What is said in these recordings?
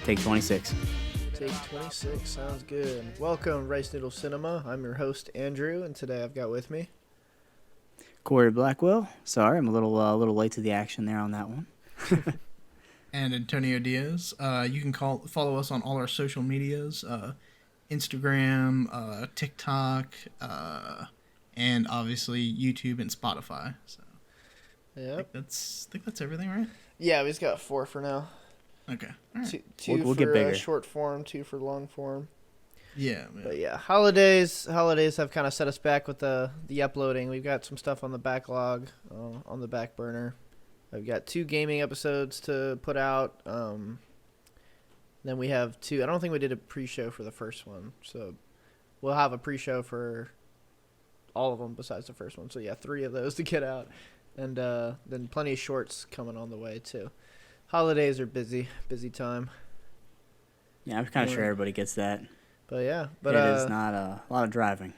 Take 26. Take 26 sounds good. Welcome, RiceNoodleCinema. I'm your host, Andrew, and today I've got with me Corey Blackwell. Sorry, I'm a little late to the action there on that one. And Antonio Diaz. You can follow us on all our social medias, Instagram, TikTok, and obviously YouTube and Spotify. So Yep. I think that's everything, right? Yeah, we just got 4 for now. Okay. All right. Two We'll for get bigger. Short form, 2 for long form. Yeah. But yeah, holidays have kind of set us back with the uploading. We've got some stuff on the backlog, on the back burner. I've got 2 gaming episodes to put out. Then we have 2. I don't think we did a pre-show for the first one, so we'll have a pre-show for all of them besides the first one. So yeah, 3 of those to get out, and then plenty of shorts coming on the way too. Holidays are busy time. Yeah, I'm kind of sure everybody gets that. But yeah, It is not a lot of driving.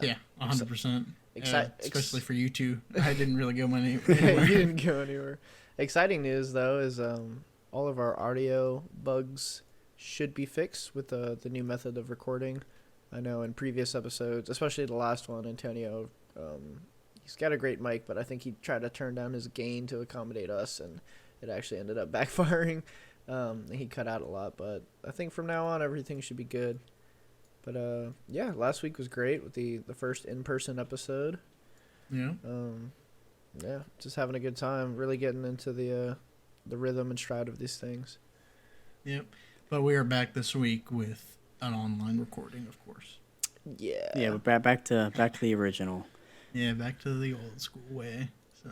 Yeah, 100%. Especially for you two. I didn't really go anywhere. You didn't go anywhere. Exciting news though is all of our audio bugs should be fixed with the new method of recording. I know in previous episodes, especially the last one, Antonio, he's got a great mic, but I think he tried to turn down his gain to accommodate us, and it actually ended up backfiring. He cut out a lot, but I think from now on everything should be good. But yeah, last week was great with the first in-person episode. Yeah. Yeah, just having a good time, really getting into the rhythm and stride of these things. Yep. But we are back this week with an online recording, of course. Yeah. Yeah, but back to the original. Yeah, back to the old school way. So,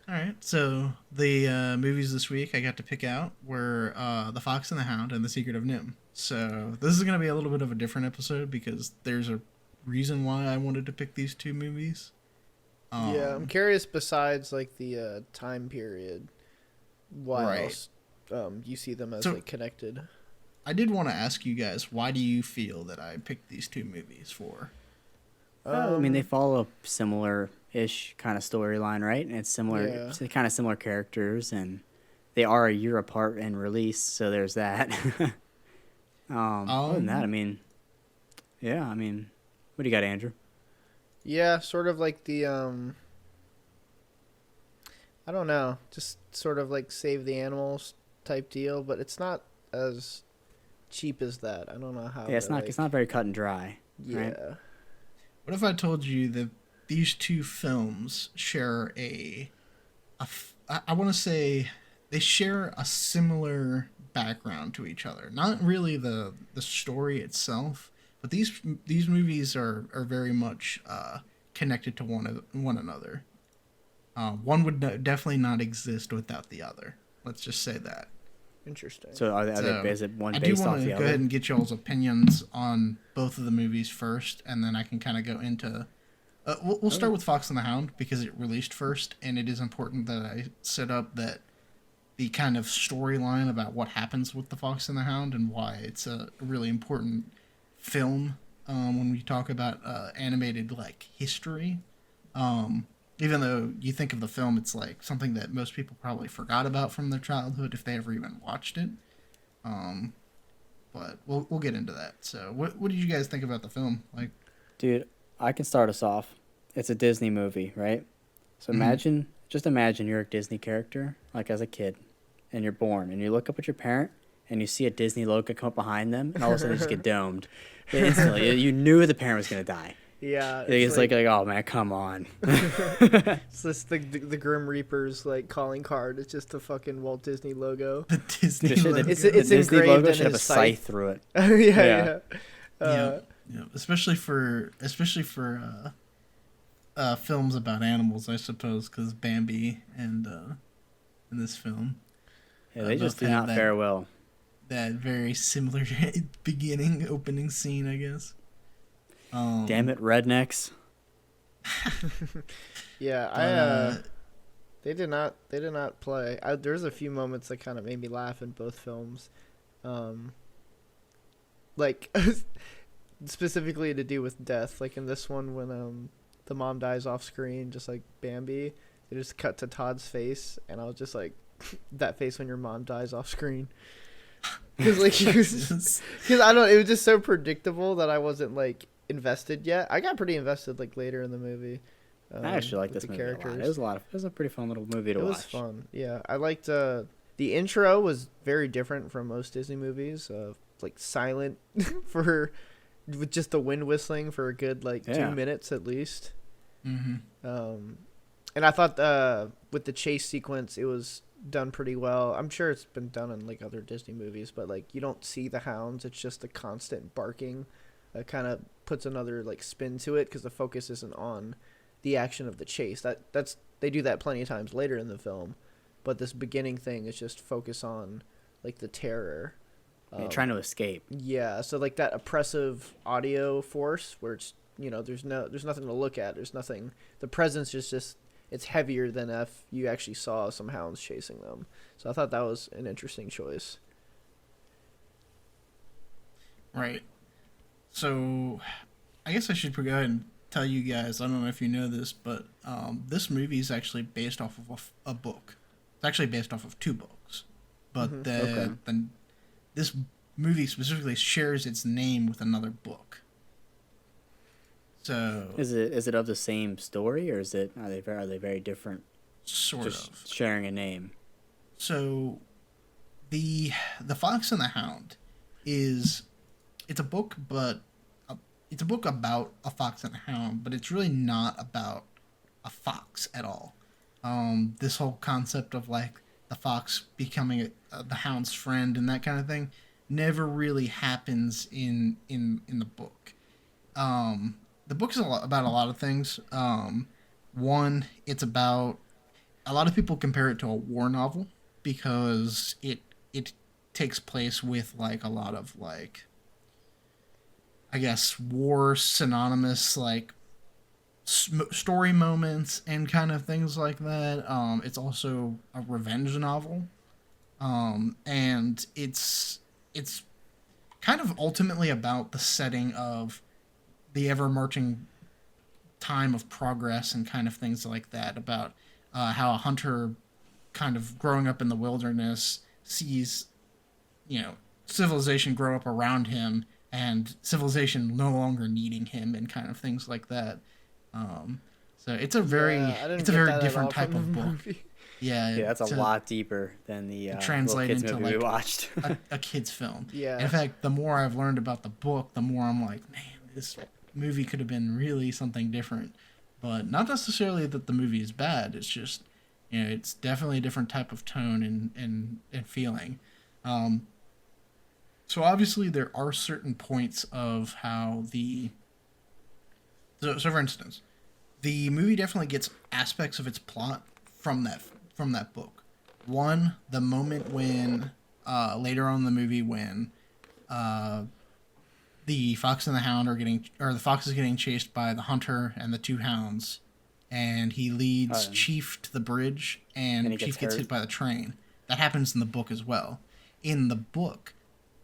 all right. So the movies this week I got to pick out were The Fox and the Hound and The Secret of NIMH. So this is going to be a little bit of a different episode because there's a reason why I wanted to pick these 2 movies. Yeah, I'm curious. Besides, like the time period, why else you see them as like connected? I did want to ask you guys, why do you feel that I picked these 2 movies for? I mean, they follow a similar-ish kind of storyline, right? And it's similar, it's kind of similar characters, and they are a year apart in release, so there's that. Other than that, I mean, yeah, I mean, what do you got, Andrew? Yeah, sort of like the I don't know, just sort of like save the animals type deal, but it's not as cheap as that. I don't know how. Yeah, it's not very cut and dry. Yeah. Right? What if I told you that these 2 films share I want to say they share a similar background to each other. Not really the story itself, but these movies are very much connected to one another. One would definitely not exist without the other. Let's just say that. Interesting. So is it one based off the other? I do want to go ahead and get y'all's opinions on both of the movies first, and then I can kind of go into... we'll start with Fox and the Hound because it released first, and it is important that I set up that the kind of storyline about what happens with the Fox and the Hound and why it's a really important film when we talk about animated like history. Even though you think of the film, it's like something that most people probably forgot about from their childhood if they ever even watched it. But we'll get into that. So what did you guys think about the film? Like, dude, I can start us off. It's a Disney movie, right? So just imagine you're a Disney character, like as a kid, and you're born, and you look up at your parent, and you see a Disney logo come up behind them, and all of a sudden you just get domed. Instantly, you knew the parent was going to die. Yeah. It's like, oh man, come on. It's just the Grim Reaper's like calling card. It's just the fucking Walt Disney logo. the Disney logo. It's the Disney engraved logo in should have a his scythe through it. Yeah. Yeah, especially for films about animals, I suppose, because Bambi and in this film. Yeah, they just do not fare well. That very similar opening scene, I guess. Damn it, rednecks. Yeah, they did not play. There's a few moments that kind of made me laugh in both films, like specifically to do with death. Like in this one, when the mom dies off screen, just like Bambi, It just cut to Todd's face, and I was just like, that face when your mom dies off screen. Because like, because I don't, it was just so predictable that I wasn't like invested yet. I got pretty invested like later in the movie. I actually like this movie a lot. It was a pretty fun little movie to watch. It was fun. Yeah, I liked the intro was very different from most Disney movies. Like silent with just the wind whistling for a good 2 minutes at least. Mm-hmm. And I thought with the chase sequence, it was done pretty well. I'm sure it's been done in like other Disney movies, but like you don't see the hounds. It's just the constant barking. That kind of puts another like spin to it because the focus isn't on the action of the chase. That's they do that plenty of times later in the film, but this beginning thing is just focus on like the terror. Trying to escape. Yeah, so like that oppressive audio force where it's there's nothing to look at. There's nothing. The presence is just it's heavier than if you actually saw some hounds chasing them. So I thought that was an interesting choice. Right. So I guess I should go ahead and tell you guys, I don't know if you know this, but this movie is actually based off of a book. It's actually based off of 2 books. But this movie specifically shares its name with another book. So is it of the same story, or are they very different? Sort just of sharing a name. So the Fox and the Hound it's a book, but it's a book about a fox and a hound, but it's really not about a fox at all. This whole concept of like the fox becoming the hound's friend and that kind of thing never really happens in the book. The book is about a lot of things. One, it's about a lot of people compare it to a war novel because it takes place with like a lot of like, I guess, war synonymous like story moments and kind of things like that. It's also a revenge novel, and it's kind of ultimately about the setting of the ever marching time of progress and kind of things like that. About how a hunter, kind of growing up in the wilderness, sees civilization grow up around him, and civilization no longer needing him, and kind of things like that. So it's a very different type of book. Yeah, that's a lot deeper than the translate kids into movie like we watched. a kid's film. Yeah. In fact, the more I've learned about the book, the more I'm like, man, this movie could have been really something different. But not necessarily that the movie is bad. It's just, it's definitely a different type of tone and feeling. So obviously there are certain points of how so for instance, the movie definitely gets aspects of its plot from that book. One, the moment when later on in the movie when the fox and the hound the fox is getting chased by the hunter and the 2 hounds, and he leads Chief to the bridge, and Chief gets hit by the train. That happens in the book as well. In the book,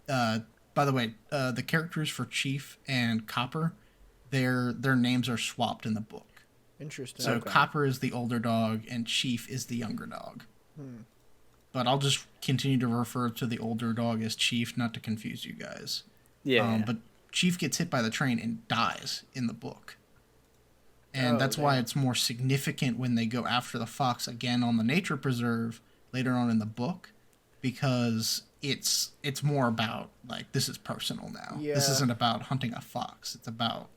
by the way, the characters for Chief and Copper, their names are swapped in the book. Interesting. So Copper is the older dog and Chief is the younger dog. But I'll just continue to refer to the older dog as Chief, not to confuse you guys. Yeah. But Chief gets hit by the train and dies in the book. And that's why it's more significant when they go after the fox again on the nature preserve later on in the book, because it's more about like, this is personal now. Yeah. This isn't about hunting a fox. It's about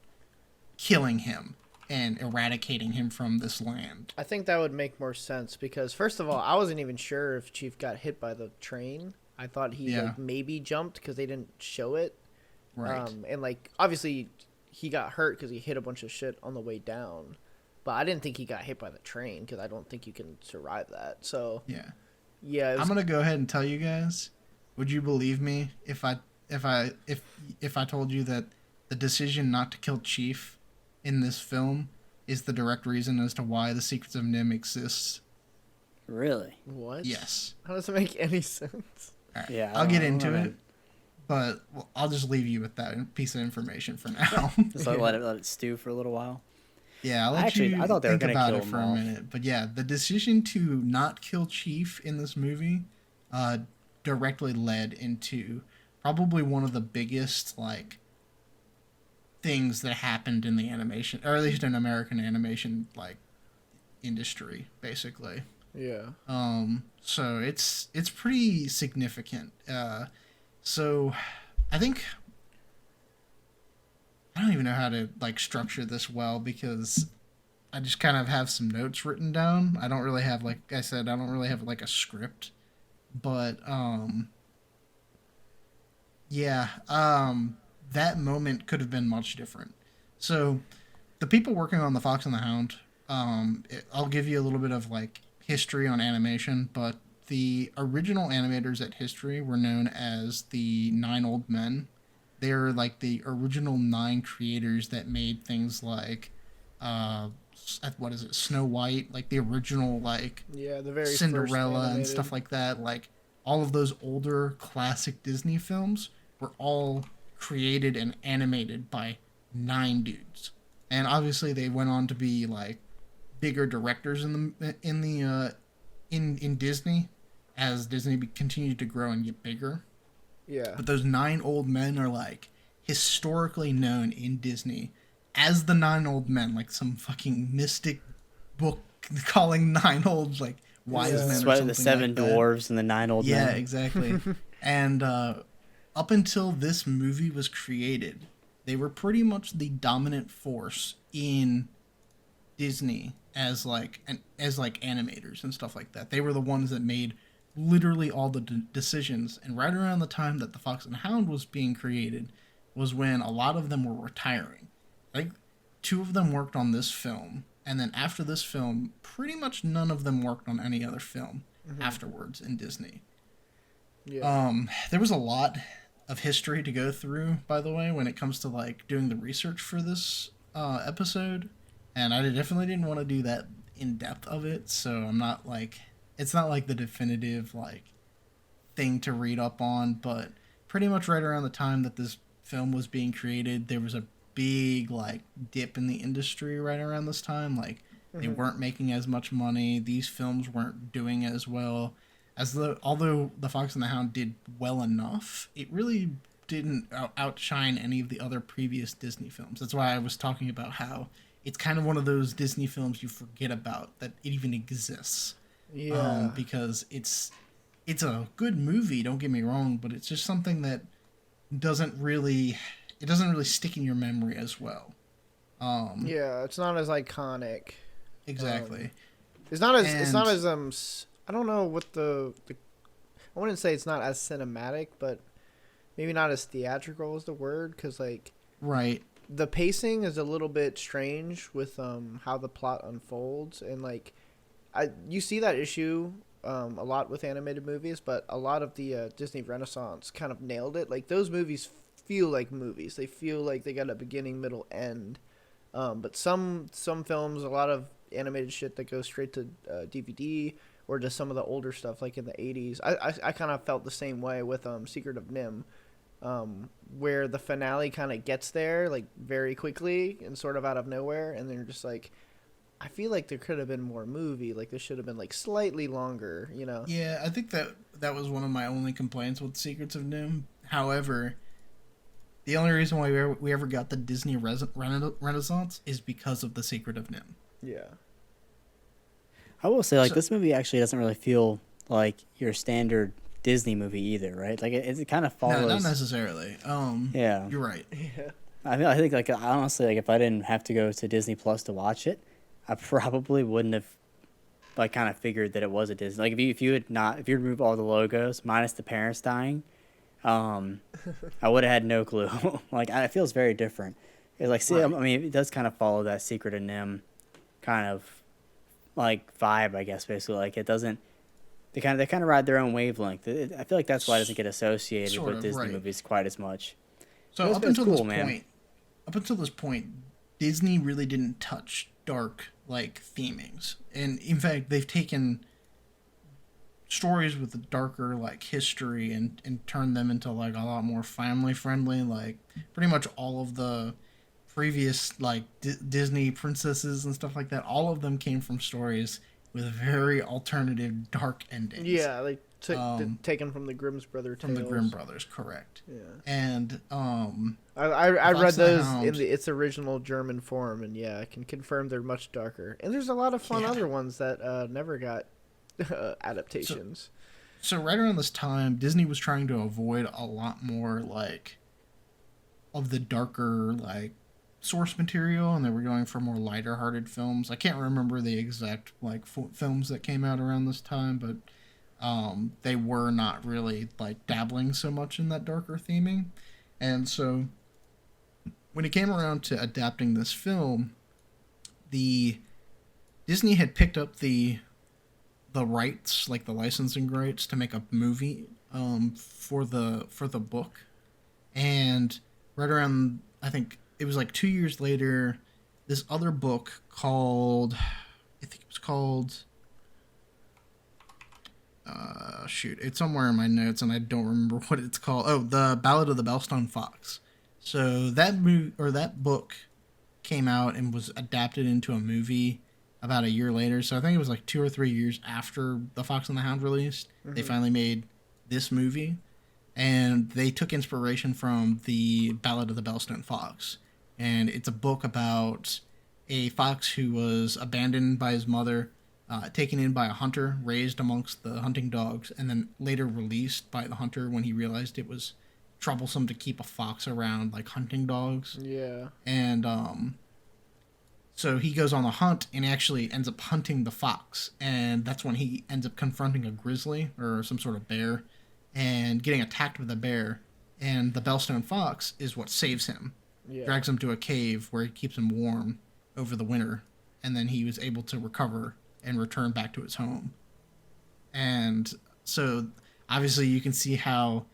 killing him and eradicating him from this land. I think that would make more sense because, first of all, I wasn't even sure if Chief got hit by the train. I thought he like maybe jumped because they didn't show it. Right. And like obviously he got hurt because he hit a bunch of shit on the way down, but I didn't think he got hit by the train because I don't think you can survive that. So yeah. I'm gonna go ahead and tell you guys. Would you believe me if I told you that the decision not to kill Chief in this film is the direct reason as to why the Secrets of NIMH exists? Really? What? Yes. How does it make any sense? Right. Yeah, I'll get into it, but I'll just leave you with that piece of information for now. Just let it stew for a little while. Yeah, I'll I let actually, I you thought they were think gonna about kill it him for a off. minute. But yeah, the decision to not kill Chief in this movie uh, directly led into probably one of the biggest like things that happened in the animation, or at least in American animation like industry, basically. Yeah. So it's pretty significant. So I think I don't even know how to like structure this well because I just kind of have some notes written down. I don't really have, like I said, I don't really have like a script, but yeah, that moment could have been much different. So the people working on the Fox and the Hound, I'll give you a little bit of like history on animation, but the original animators at History were known as the Nine Old Men. They're like the original nine creators that made things like, uh, what is it, Snow White, like the original like Yeah, the very first Cinderella and animated. stuff like that. Like all of those older classic Disney films were all created and animated by nine dudes. And obviously they went on to be like bigger directors in Disney as Disney continued to grow and get bigger. Yeah. But those nine old men are like historically known in Disney as the nine old men, like some fucking mystic book calling nine old like wise Yeah. men or Sweat the something seven like that. dwarves and the nine old Yeah, men. exactly. And up until this movie was created, they were pretty much the dominant force in Disney as like animators and stuff like that. They were the ones that made literally all the decisions. And right around the time that the Fox and Hound was being created was when a lot of them were retiring. Like two of them worked on this film, and then after this film, pretty much none of them worked on any other film afterwards in Disney. Yeah. There was a lot of history to go through, by the way, when it comes to like doing the research for this episode, and I definitely didn't want to do that in depth of it. So I'm not like it's not like the definitive like thing to read up on, but pretty much right around the time that this film was being created, there was a big like dip in the industry right around this time. Like they weren't making as much money. These films weren't doing as well as the although the Fox and the Hound did well enough, it really didn't outshine any of the other previous Disney films. That's why I was talking about how it's kind of one of those Disney films you forget about that it even exists. Yeah. Because it's a good movie, don't get me wrong, but it's just something that doesn't really it doesn't really stick in your memory as well. Yeah, it's not as iconic. Exactly. It's not And as I don't know what the I wouldn't say it's not as cinematic, but maybe not as theatrical is the word, cuz like right. the pacing is a little bit strange with how the plot unfolds, and like you see that issue a lot with animated movies, but a lot of the Disney Renaissance kind of nailed it. Like those movies feel like movies. They feel like they got a beginning, middle, end. But some films, a lot of animated shit that goes straight to DVD or just some of the older stuff like in the 80s. I kind of felt the same way with Secret of NIMH, where the finale kind of gets there like very quickly and sort of out of nowhere, and then you're just like, I feel like there could have been more movie. Like this should have been like slightly longer, you know? Yeah, I think that was one of my only complaints with Secrets of NIMH. However, the only reason why we ever got the Disney Renaissance is because of the Secret of NIMH. Yeah. I will say, like, So, this movie actually doesn't really feel like your standard Disney movie either, right? Like, it kind of no, not follows. necessarily. Yeah. You're right. Yeah. I think, like, honestly, like, if I didn't have to go to Disney Plus to watch it, I probably wouldn't have, like, kind of figured that it was a Disney. Like, if you remove all the logos, minus the parents dying, I would have had no clue. Like, it feels very different. It's like, see, Right. I mean, it does kind of follow that Secret of NIMH kind of like vibe, I guess. Basically, like it doesn't. They kind of ride their own wavelength. I feel like that's why it doesn't get associated Sort with of, Disney right. movies quite as much. So It's, up it's until cool, this man. point, up until this point, Disney really didn't touch dark like themings, and in fact, they've taken stories with a darker like history and turned them into like a lot more family friendly. Like pretty much all of the previous like Disney princesses and stuff like that, all of them came from stories with very alternative, dark endings. Yeah, like taken from from the Grimm brothers, correct? Yeah. And I Fox read and the those Hound, in its original German form, and yeah, I can confirm they're much darker. And there's a lot of fun yeah. other ones that never got adaptations. So right around this time, Disney was trying to avoid a lot more like of the darker like source material, and they were going for more lighter hearted films. I can't remember the exact like films that came out around this time, but they were not really like dabbling so much in that darker theming. And so when it came around to adapting this film, the Disney had picked up the rights, like the licensing rights, to make a movie for the book. And right around, I think it was like 2 years later, this other book called, I think it was called, shoot, it's somewhere in my notes and I don't remember what it's called. Oh, The Ballad of the Bellstone Fox. So that book came out and was adapted into a movie about a year later. So I think it was like 2 or 3 years after The Fox and the Hound released. Mm-hmm. They finally made this movie, and they took inspiration from The Ballad of the Bellstone Fox. And it's a book about a fox who was abandoned by his mother, taken in by a hunter, raised amongst the hunting dogs, and then later released by the hunter when he realized it was troublesome to keep a fox around like hunting dogs. Yeah. And so he goes on a hunt and actually ends up hunting the fox, and that's when he ends up confronting a grizzly or some sort of bear and getting attacked with a bear, and the Bellstone Fox is what saves him. Yeah. Drags him to a cave where he keeps him warm over the winter, and then he was able to recover and return back to his home. And so obviously you can see how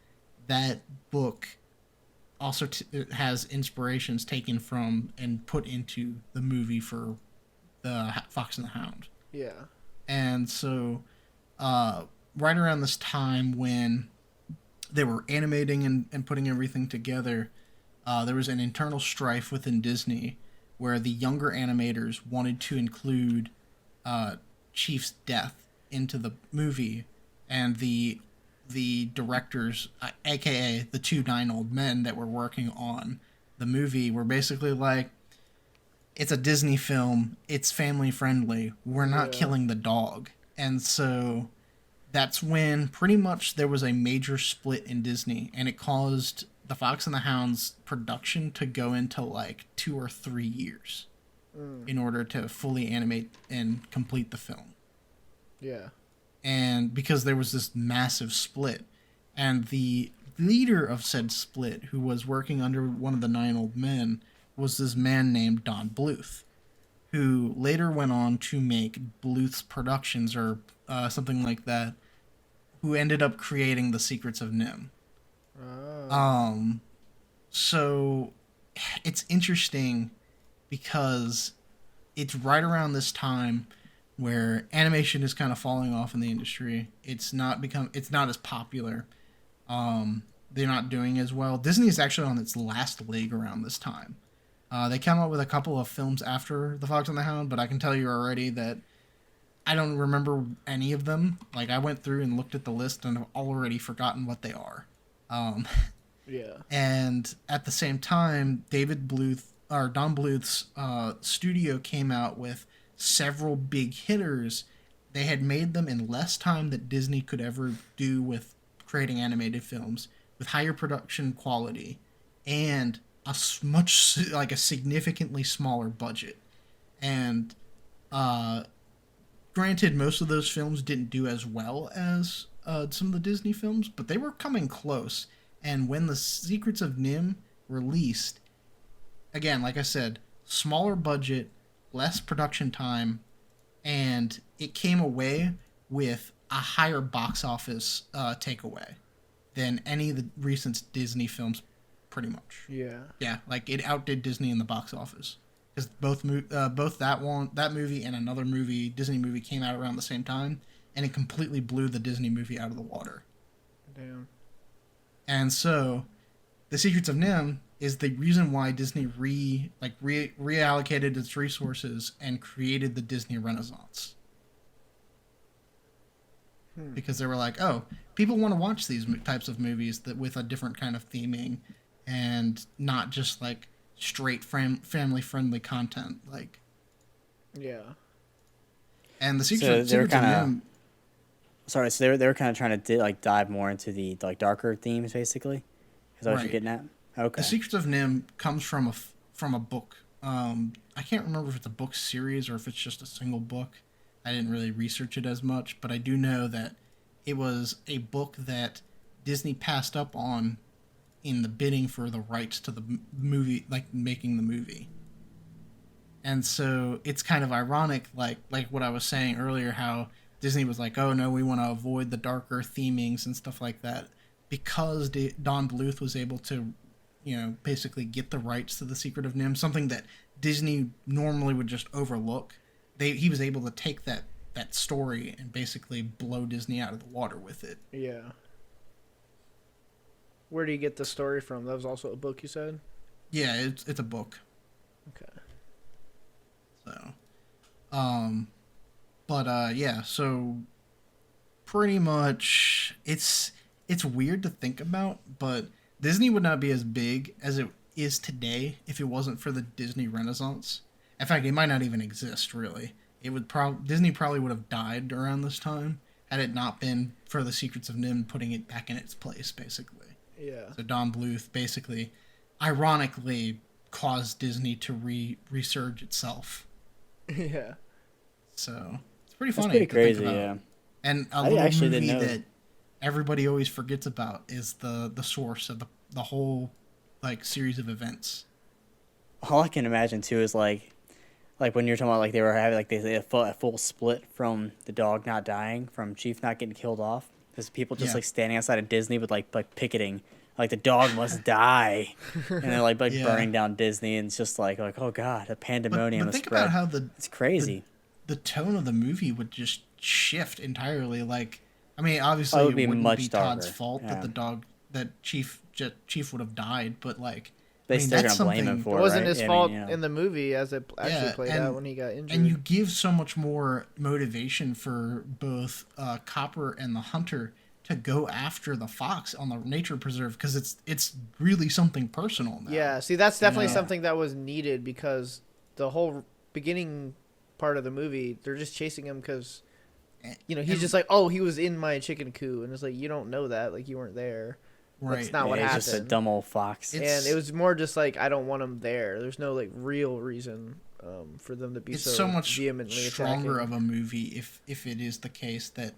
that book also has inspirations taken from and put into the movie for the Fox and the Hound. Yeah. And so right around this time when they were animating and putting everything together, there was an internal strife within Disney where the younger animators wanted to include Chief's death into the movie, and the directors, aka the 2 9-old men that were working on the movie, were basically like, it's a Disney film, it's family friendly, we're not killing the dog. And so that's when pretty much there was a major split in Disney, and it caused the Fox and the Hound's production to go into like 2 or 3 years in order to fully animate and complete the film. Yeah. And because there was this massive split, and the leader of said split, who was working under one of the 9-old men, was this man named Don Bluth, who later went on to make Bluth's Productions or something like that, who ended up creating The Secrets of NIMH. Oh. So it's interesting because it's right around this time where animation is kind of falling off in the industry. It's not as popular. They're not doing as well. Disney is actually on its last leg around this time. They came out with a couple of films after The Fox and the Hound, but I can tell you already that I don't remember any of them. Like, I went through and looked at the list and have already forgotten what they are. Yeah. And at the same time, Don Bluth's studio came out with several big hitters. They had made them in less time than Disney could ever do with creating animated films, with higher production quality and a significantly smaller budget. And granted, most of those films didn't do as well as some of the Disney films, but they were coming close. And when The Secrets of NIMH released, again, like I said, smaller budget, less production time, and it came away with a higher box office takeaway than any of the recent Disney films, pretty much. Yeah. Yeah, like it outdid Disney in the box office because both that movie and another movie, Disney movie, came out around the same time, and it completely blew the Disney movie out of the water. Damn. And so, The Secrets of NIMH is the reason why Disney reallocated its resources and created the Disney Renaissance. Because they were like, oh, people want to watch these types of movies that with a different kind of theming, and not just like straight family friendly content. Like, Yeah. and the So Secrets they were of kind of NIMH. sorry. So they were kind of trying to like dive more into the like darker themes, basically. Is that what you're Right. getting at? Okay. The Secrets of NIMH comes from a book. I can't remember if it's a book series or if it's just a single book. I didn't really research it as much, but I do know that it was a book that Disney passed up on in the bidding for the rights to the movie, like making the movie. And so it's kind of ironic, like what I was saying earlier, how Disney was like, "Oh no, we want to avoid the darker themings and stuff like that," because Don Bluth was able to, basically get the rights to the Secret of NIMH, something that Disney normally would just overlook. He was able to take that story and basically blow Disney out of the water with it. Yeah. Where do you get the story from? That was also a book, you said? Yeah, it's a book. Okay. So, yeah. So, pretty much, it's weird to think about, but Disney would not be as big as it is today if it wasn't for the Disney Renaissance. In fact, it might not even exist really. It would Disney probably would have died around this time had it not been for the Secrets of NIMH putting it back in its place, basically. Yeah. So Don Bluth basically, ironically, caused Disney to resurge itself. Yeah. So it's pretty funny. That's pretty to think crazy, about. yeah. And a I little actually movie didn't know. that everybody always forgets about is the source of the whole like series of events. All I can imagine too is like when you're talking about like they were having like they a full split from the dog not dying, from Chief not getting killed off. There's people just Yeah. like standing outside of Disney with like picketing, like the dog must die, and they're like Yeah. burning down Disney, and it's just like oh god, a pandemonium But has think spread. about how It's crazy. the tone of the movie would just shift entirely. Like, I mean, Oh, obviously it it would be wouldn't much be Todd's darker. fault Yeah. that the dog that Chief would have died, but like, They I mean, still that's gonna blame him something- for It it. wasn't right? his I mean, fault you know. in the movie as it actually Yeah, played out when he got injured. And you give so much more motivation for both Copper and the Hunter to go after the fox on the nature preserve because it's really something personal now. Yeah, see, that's definitely Yeah. something that was needed because the whole beginning part of the movie, they're just chasing him because, he's And- just like, oh, he was in my chicken coop. And it's like, you don't know that. Like, you weren't there. right. That's not what He's happened. just a dumb old fox. It's- And it was more just like, I don't want him there. There's no, like, real reason for them to be It's so, so much vehemently stronger attacking. of a movie if it is the case that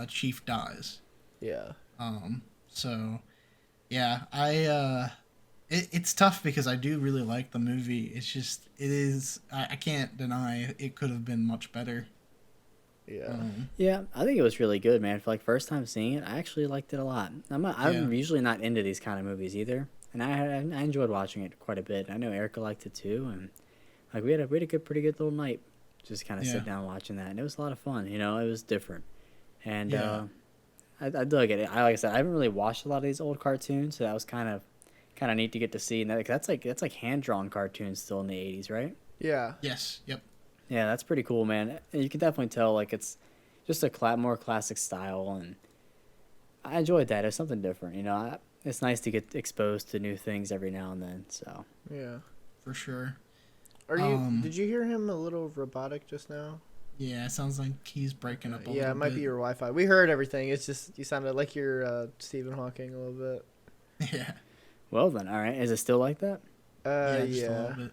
Chief dies. Yeah. So yeah, it's tough because I do really like the movie. It's just I can't deny it could have been much better. Yeah. Yeah, I think it was really good, man. For like first time seeing it, I actually liked it a lot. I'm Yeah. usually not into these kind of movies either, and I enjoyed watching it quite a bit. I know Erica liked it too, and like we had a pretty good little night, just kind of Yeah. sitting down watching that, and it was a lot of fun. It was different, and Yeah. I dug it. Like I said, I haven't really watched a lot of these old cartoons, so that was kind of neat to get to see. And that's like hand drawn cartoons still in the '80s, right? Yeah. Yes. Yep. Yeah, that's pretty cool, man. And you can definitely tell like it's just a more classic style, and I enjoyed that. It was something different, It's nice to get exposed to new things every now and then. So Yeah. For sure. Did you hear him a little robotic just now? Yeah, it sounds like he's breaking up a Yeah, little it might bit. be your Wi-Fi. We heard everything. It's just you sounded like you're Stephen Hawking a little bit. Yeah. well then, all right. Is it still like that? Just a little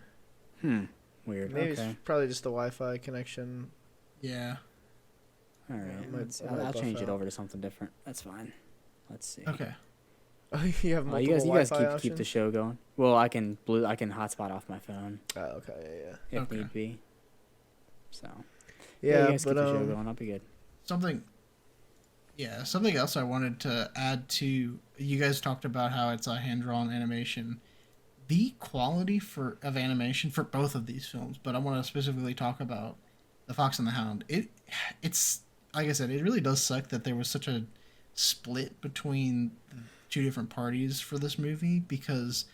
bit. Weird. Maybe Okay. it's probably just the Wi-Fi connection. Yeah. All it right. might I'll buff change it out. over to something different. That's fine. Let's see. Okay. Oh, you have Oh, multiple you guys Wi-Fi keep the options? show going. Well, I can hotspot off my phone Oh, okay, yeah, if Okay. need be. So yeah. you guys But keep the show going. I'll be good. Something else I wanted to add to, you guys talked about how it's a hand-drawn animation. The quality of animation for both of these films, but I want to specifically talk about The Fox and the Hound. It's like I said, it really does suck that there was such a split between the two different parties for this movie, because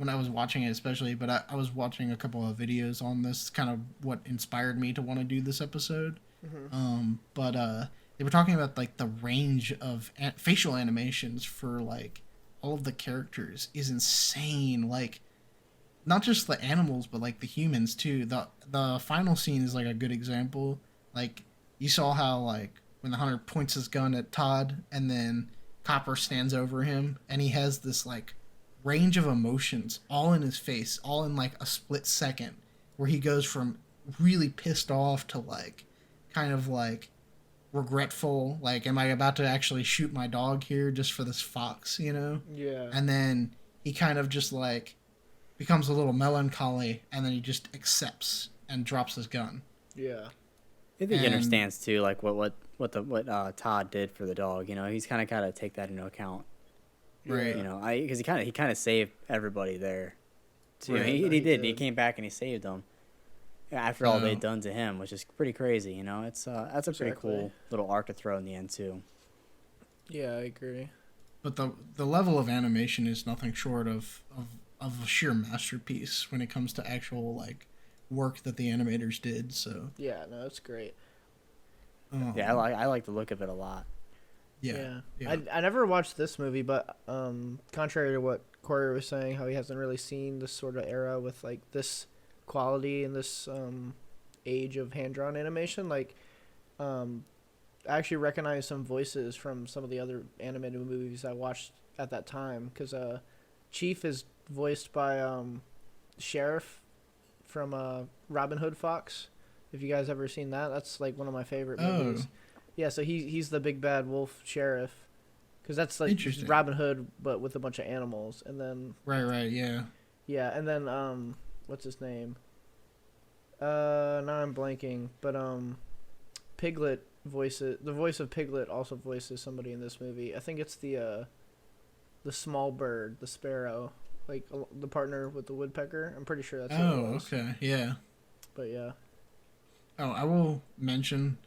when I was watching it, especially. But I was watching a couple of videos on this, kind of what inspired me to want to do this episode. But they were talking about like the range of facial animations for like all of the characters is insane. Like not just the animals, but like the humans too. The final scene is like a good example. Like you saw how like when the hunter points his gun at Todd and then Copper stands over him and he has this like range of emotions all in his face, all in like a split second, where he goes from really pissed off to like kind of like regretful, like am I about to actually shoot my dog here just for this fox, you know? Yeah. And then he kind of just like becomes a little melancholy and then he just accepts and drops his gun. Yeah. I think he understands too, like what Todd did for the dog. You know, he's kind of got to take that into account. Right. You know, because he kind of saved everybody there. Too. Right. He did. He came back and he saved them after all they'd done to him, which is pretty crazy. You know, that's a pretty cool little arc to throw in the end too. Yeah, I agree. But the level of animation is nothing short of a sheer masterpiece when it comes to actual like work that the animators did. So yeah, no, it's great. Yeah, I like the look of it a lot. Yeah. I never watched this movie, but contrary to what Corey was saying, how he hasn't really seen this sort of era with like this quality and this age of hand-drawn animation, like I actually recognize some voices from some of the other animated movies I watched at that time, because Chief is voiced by Sheriff from Robin Hood Fox. If you guys ever seen that, that's like one of my favorite movies. Yeah, so he's the big bad wolf sheriff, because that's like Robin Hood but with a bunch of animals. And then yeah, and then what's his name? Now I'm blanking, but Piglet the voice of Piglet also voices somebody in this movie. I think it's the small bird, the sparrow, like the partner with the woodpecker. I'm pretty sure that's who it was. Okay, yeah. But yeah. Oh, I will mention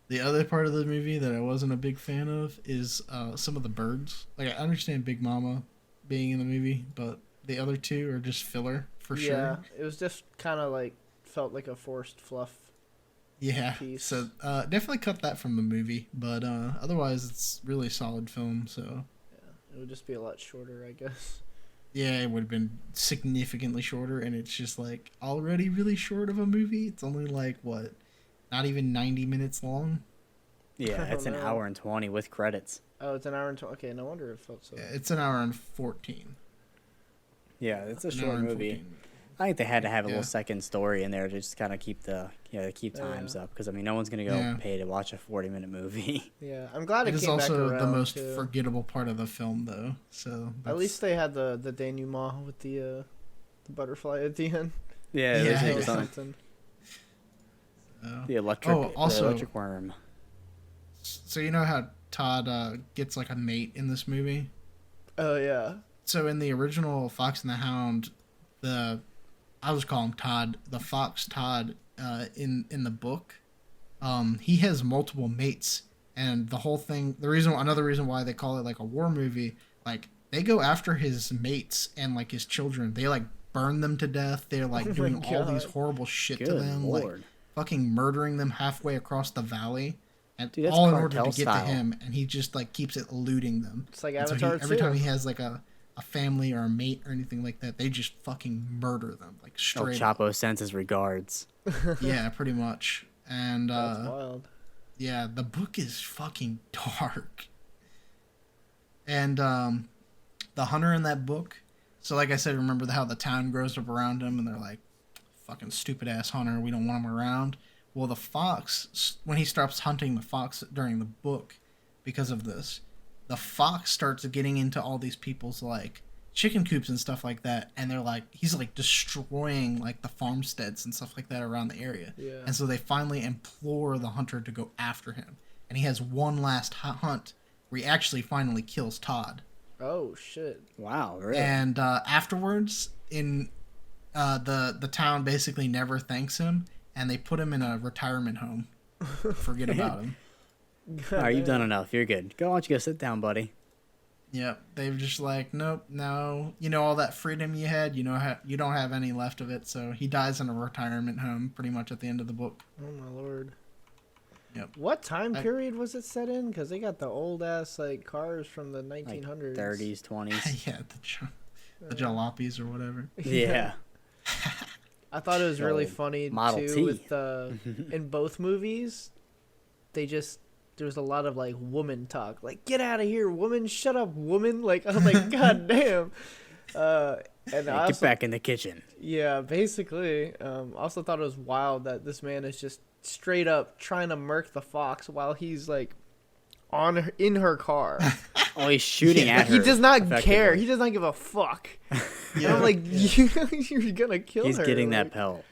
the other part of the movie that I wasn't a big fan of is some of the birds. Like, I understand Big Mama being in the movie, but the other two are just filler for sure. Yeah, it was just kind of like felt like a forced fluff. Yeah, piece. so definitely cut that from the movie, but otherwise it's really solid film. So yeah, it would just be a lot shorter, I guess. Yeah, it would have been significantly shorter, and it's just like already really short of a movie. It's only like what, not even 90 minutes long. Yeah, it's an hour and 20 with credits. Oh, it's an hour and 20. Okay, no wonder it felt so. Yeah, it's an hour and 14. Yeah, it's a short movie. I think they had to have a little second story in there to just kind of keep keep times up, because I mean no one's gonna go pay to watch a 40-minute movie. Yeah, I'm glad it came back around. It is also the most forgettable part of the film, though. So at least they had the denouement with the butterfly at the end. Yeah, something. The electric worm. So you know how Todd gets like a mate in this movie? Oh yeah. So in the original Fox and the Hound, I was calling him Todd, the fox Todd, in the book, he has multiple mates, and the whole thing, another reason why they call it like a war movie, like they go after his mates and like his children, they like burn them to death, they're like doing all these horrible shit to them, like fucking murdering them halfway across the valley, and dude, all in order to get to him, and he just like keeps it eluding them. It's like Avatar every time he has like a family or a mate or anything like that, they just fucking murder them, like straight up. Chapo sends his regards. Yeah, pretty much. And that's wild. Yeah, the book is fucking dark. And the hunter in that book, so like I said, remember how the town grows up around him and they're like, fucking stupid ass hunter, we don't want him around. Well, the fox, when he stops hunting the fox during the book because of this, the fox starts getting into all these people's like chicken coops and stuff like that, and they're like, he's like destroying like the farmsteads and stuff like that around the area. Yeah. And so they finally implore the hunter to go after him, and he has one last hunt where he actually finally kills Todd. Oh shit! Wow, really? And afterwards, in the town basically never thanks him, and they put him in a retirement home. Forget about him. All right, you've done enough. You're good. Why don't you go sit down, buddy? Yep, they've just like, nope, no, all that freedom you had, you don't have any left of it. So he dies in a retirement home, pretty much at the end of the book. Oh my lord. Yep. What time I, period was it set in? Because they got the old ass like cars from the Like 1900s. 30s, 20s. yeah, the jalopies or whatever. Yeah. I thought it was really Old funny Model too. T. With in both movies, there was a lot of like woman talk, like "Get out of here, woman! Shut up, woman!" Like I'm like, God damn. And I Get also, back in the kitchen. yeah, basically. I also thought it was wild that this man is just straight up trying to murk the fox while he's like in her car. Oh, he's shooting Yeah. at her. He does not effectively. care. He does not give a fuck. And I'm like, you're gonna kill He's her. getting like, that pelt.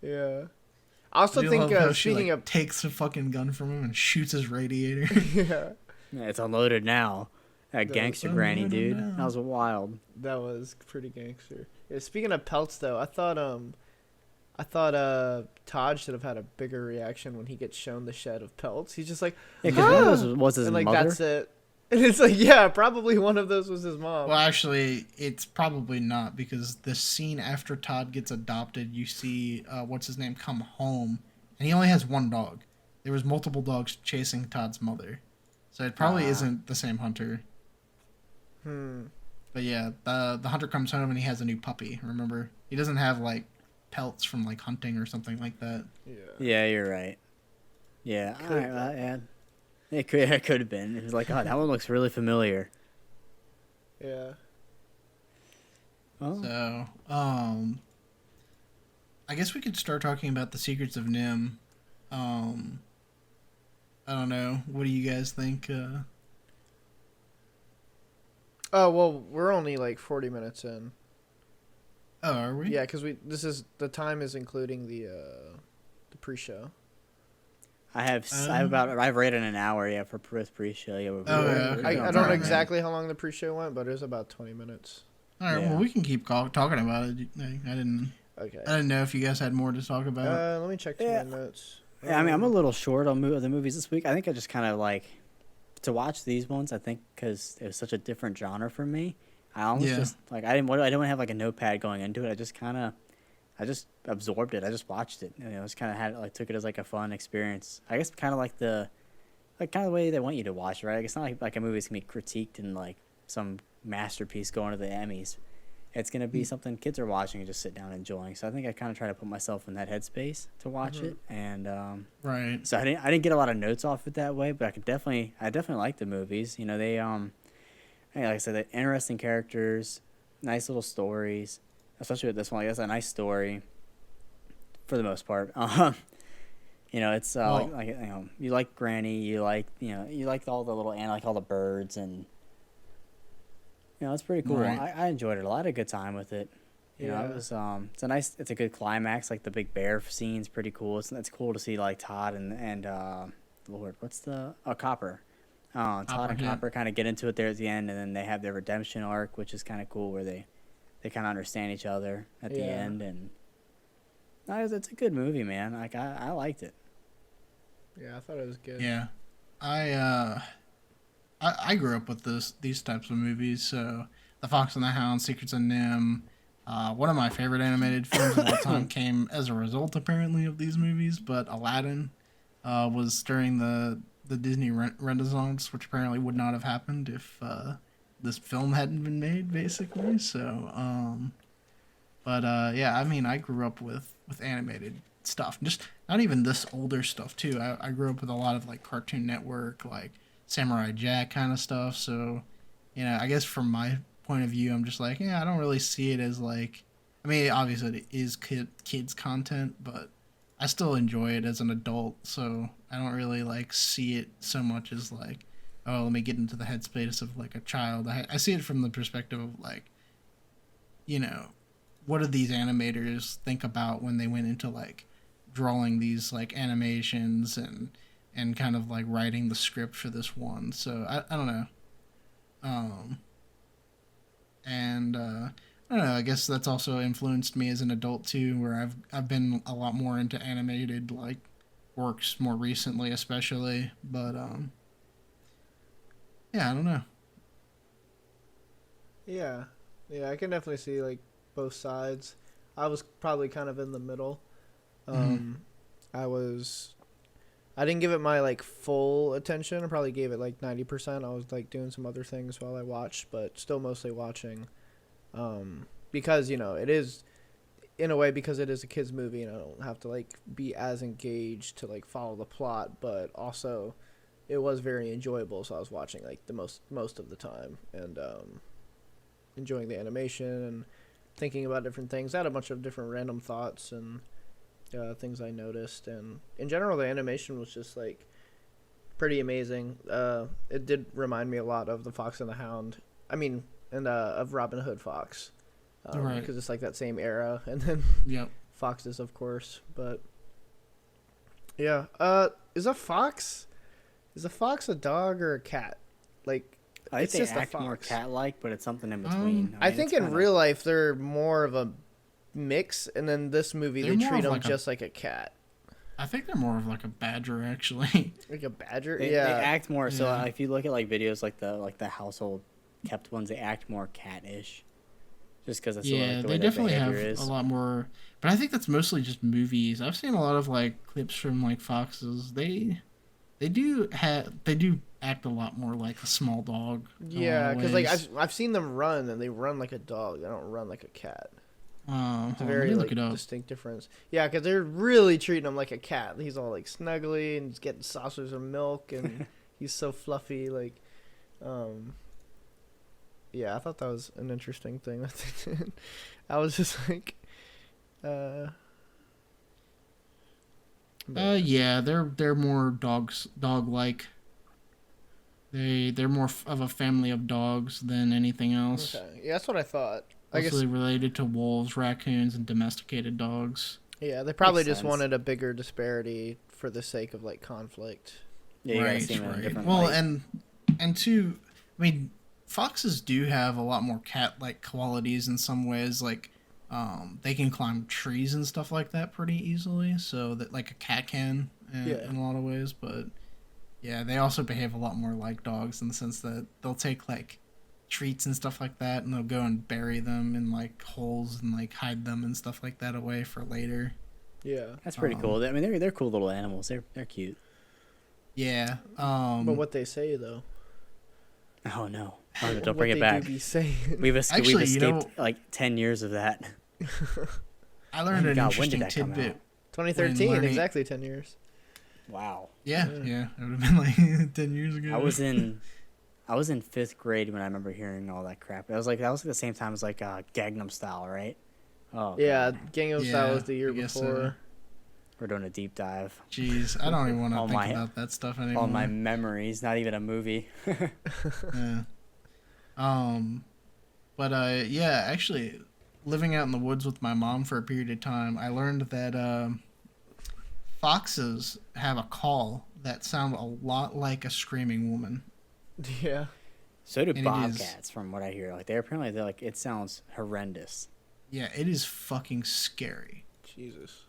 Yeah. I also I do think love how she, speaking like, takes a fucking gun from him and shoots his radiator. yeah, Yeah, it's unloaded now. That gangster it's granny, unloaded dude. now. That was wild. that was pretty gangster. Yeah, speaking of pelts though, I thought Todd should have had a bigger reaction when he gets shown the shed of pelts. He's just like, Yeah, because one of "Ah!" those was his and like mother. that's it. And it's like, yeah, probably one of those was his mom. Well, actually, it's probably not, because the scene after Todd gets adopted, you see what's his name come home, and he only has one dog. There was multiple dogs chasing Todd's mother, so it probably isn't the same hunter. But yeah, the hunter comes home and he has a new puppy. Remember, he doesn't have like pelts from like hunting or something like that. Yeah. Yeah, you're right. Yeah, Could've alright, well, yeah. It could have been. It was like, oh, that one looks really familiar. Yeah. Oh, So, I guess we could start talking about the secrets of Nim. I don't know. What do you guys think? Oh well, we're only like 40 minutes in. Oh, are we? Yeah, because the time is including the pre-show. I've rated an hour, yeah, for pre-show. Yeah, okay. I don't know Alright, exactly how long the pre-show went, but it was about 20 minutes. All right. Yeah. Well, we can keep talking about it. I didn't Okay. know if you guys had more to talk about. Let me check Yeah. my notes. Yeah, I mean, I'm a little short on the movies this week. I think I just kind of like to watch these ones. I think because it was such a different genre for me. I almost Yeah. just like I didn't have like a notepad going into it. I just absorbed it. I just watched it. You know, just kind of had like took it as like a fun experience. I guess kind of like the way they want you to watch it, right? Like, it's not like a movie's gonna be critiqued and like some masterpiece going to the Emmys. It's gonna be something kids are watching and just sit down enjoying. So I think I kind of try to put myself in that headspace to watch it, and Right. so I didn't get a lot of notes off it that way, but I definitely like the movies. You know, they hey, like I said, they're interesting characters, nice little stories, especially with this one. I guess a nice story for the most part. You know, it's Well- like you know, you like Granny, you like all the little like all the birds, and you know, it's pretty cool. Right. I enjoyed it a lot. I had a good time with it. You know, Yeah. it was it's a good climax. Like the big bear scene's pretty cool. It's cool to see like Todd and Lord, what's the Copper. Todd Copper, and yeah. Copper kind of get into it there at the end, and then they have their redemption arc, which is kind of cool, where they kind of understand each other at the Yeah. end, and no, it's a good movie, man. Like I liked it. Yeah, I thought it was good. Yeah. I grew up with these types of movies. So, The Fox and the Hound, Secrets of Nim. One of my favorite animated films of all time came as a result, apparently, of these movies. But Aladdin was during the Disney Renaissance, which apparently would not have happened if this film hadn't been made, basically. So, yeah, I mean, I grew up with animated stuff. Just not even this older stuff too. I grew up with a lot of like Cartoon Network, like Samurai Jack kind of stuff. So, you know, I guess from my point of view, I'm just like, yeah, I don't really see it as like. I mean, obviously it is kids content, but I still enjoy it as an adult. So I don't really like see it so much as like, oh, let me get into the headspace of like a child. I see it from the perspective of like, you know, what did these animators think about when they went into like drawing these like animations and kind of like writing the script for this one. So I don't know. And I don't know, I guess that's also influenced me as an adult too, where I've been a lot more into animated like works more recently, especially. But yeah, I don't know. Yeah, yeah, I can definitely see like both sides. I was probably kind of in the middle. Mhm. Um, I was I didn't give it my like full attention. I probably gave it like 90%. I was like doing some other things while I watched, but still mostly watching. Because it is in a way because it is a kids movie and I don't have to like be as engaged to like follow the plot, but also it was very enjoyable. So I was watching like the most of the time and enjoying the animation and thinking about different things. I had a bunch of different random thoughts and things I noticed, and in general, the animation was just like pretty amazing. It did remind me a lot of the Fox and the Hound. I mean, and of Robin Hood Fox, Right. because it's like that same era, and then Yep. Foxes, of course. But yeah, is a fox a dog or a cat? Like, I it's think just they a act more fox. cat-like, but it's something in between. I mean, think it's in kinda, real life they're more of a mix, and then this movie They're they more treat of them like a. just like a cat, I think they're more of like a badger, actually. like a badger. they Yeah, act more. So Yeah. if you look at like videos like the household kept ones, they act more cat-ish, just because that's Yeah, like the they way their definitely behavior have is. a lot more. But I think that's mostly just movies. I've seen a lot of like clips from like foxes. They do act a lot more like a small dog. In a lot yeah, of because like ways. I've seen them run, and they run like a dog. They don't run like a cat. It's a Hold on, let very me look like it up. distinct difference. Yeah, because they're really treating him like a cat. He's all like snuggly and he's getting saucers of milk, and he's so fluffy. Like, um, yeah, I thought that was an interesting thing that they did. I was just like, uh, Yeah, they're more dog like. They're more of a family of dogs than anything else. okay, yeah, that's what I thought. I guess Mostly related to wolves, raccoons, and domesticated dogs. yeah, they probably Makes just sense. wanted a bigger disparity for the sake of like conflict. Yeah, you gotta Right, see them in a right. different Well, light. and two, I mean, foxes do have a lot more cat-like qualities in some ways. Like, they can climb trees and stuff like that pretty easily, so that like a cat can Yeah. in a lot of ways. But yeah, they also behave a lot more like dogs in the sense that they'll take like treats and stuff like that, and they'll go and bury them in like holes and like hide them and stuff like that away for later. Yeah, That's pretty um, cool. I mean, they're cool little animals. They're cute. Yeah. but what they say though, Oh no! Oh, no, don't what bring they it back. do be saying. We've Actually, escaped like 10 years of that. I learned My an God, when did interesting that come tidbit. out? 2013, learning- exactly 10 years. Wow. Yeah, Yeah. yeah, it would have been like 10 years ago. I was in fifth grade when I remember hearing all that crap. That was like the same time as like Gangnam Style, right? Oh Yeah, God. Gangnam Style Yeah, was the year I guess so. before. We're doing a deep dive. Jeez, I don't even want to All think my- about that stuff anymore. All my memories, not even a movie. Yeah. But yeah, actually, living out in the woods with my mom for a period of time, I learned that foxes have a call that sound a lot like a screaming woman. Yeah. So do And it is- bobcats, from what I hear. Like they're like it sounds horrendous. Yeah, it is fucking scary. Jesus.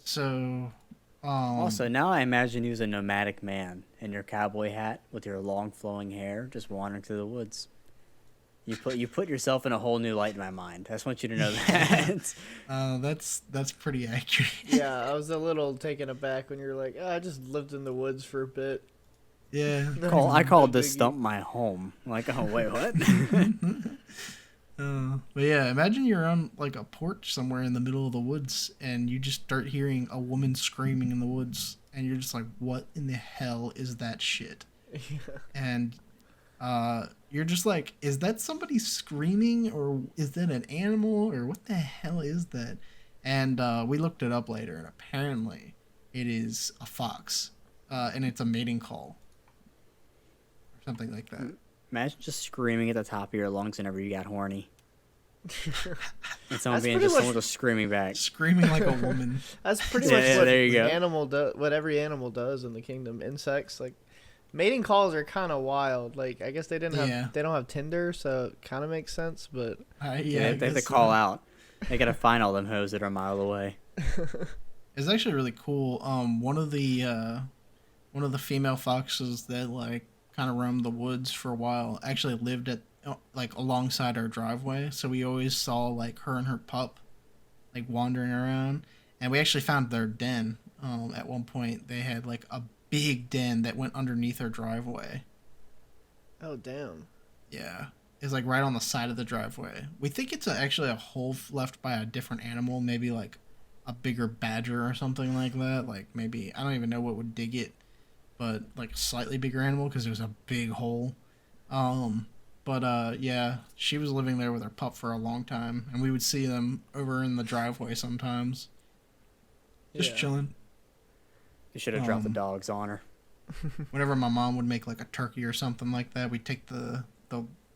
So, Also, now I imagine you as a nomadic man in your cowboy hat with your long flowing hair, just wandering through the woods. You put yourself in a whole new light in my mind. I just want you to know that. that's pretty accurate. Yeah, I was a little taken aback when you were like, I just lived in the woods for a bit. Yeah. I called No this biggie. stump my home. I'm like, oh wait, what? But yeah, imagine you're on like a porch somewhere in the middle of the woods and you just start hearing a woman screaming in the woods and you're just like, what in the hell is that shit? And you're just like, is that somebody screaming or is that an animal or what the hell is that? And we looked it up later and apparently it is a fox and it's a mating call or something like that. Imagine just screaming at the top of your lungs whenever you got horny. And someone That's being pretty someone much- just screaming back. Screaming like a woman. That's pretty Yeah, much yeah, what there you go. what every animal does in the kingdom. Insects, like mating calls are kind of wild. Like I guess they Yeah. don't have Tinder, so it kind of makes sense. But Yeah, Yeah, I they have to guess call so. out. They gotta find all them hoes that are a mile away. It's actually really cool. One of the female foxes that like kind of roamed the woods for a while actually lived like alongside our driveway, so we always saw like her and her pup like wandering around, and we actually found their den. At one point, they had like a big den that went underneath our driveway. Oh damn. Yeah, it's like right on the side of the driveway. We think it's actually a hole left by a different animal, maybe like a bigger badger or something like that. Like maybe I don't even know what would dig it, but like a slightly bigger animal because there's a big hole. But yeah, she was living there with her pup for a long time, and we would see them over in the driveway sometimes, just Yeah. chilling. You should have dropped the Um, dogs on her. Whenever my mom would make like a turkey or something like that, we'd take the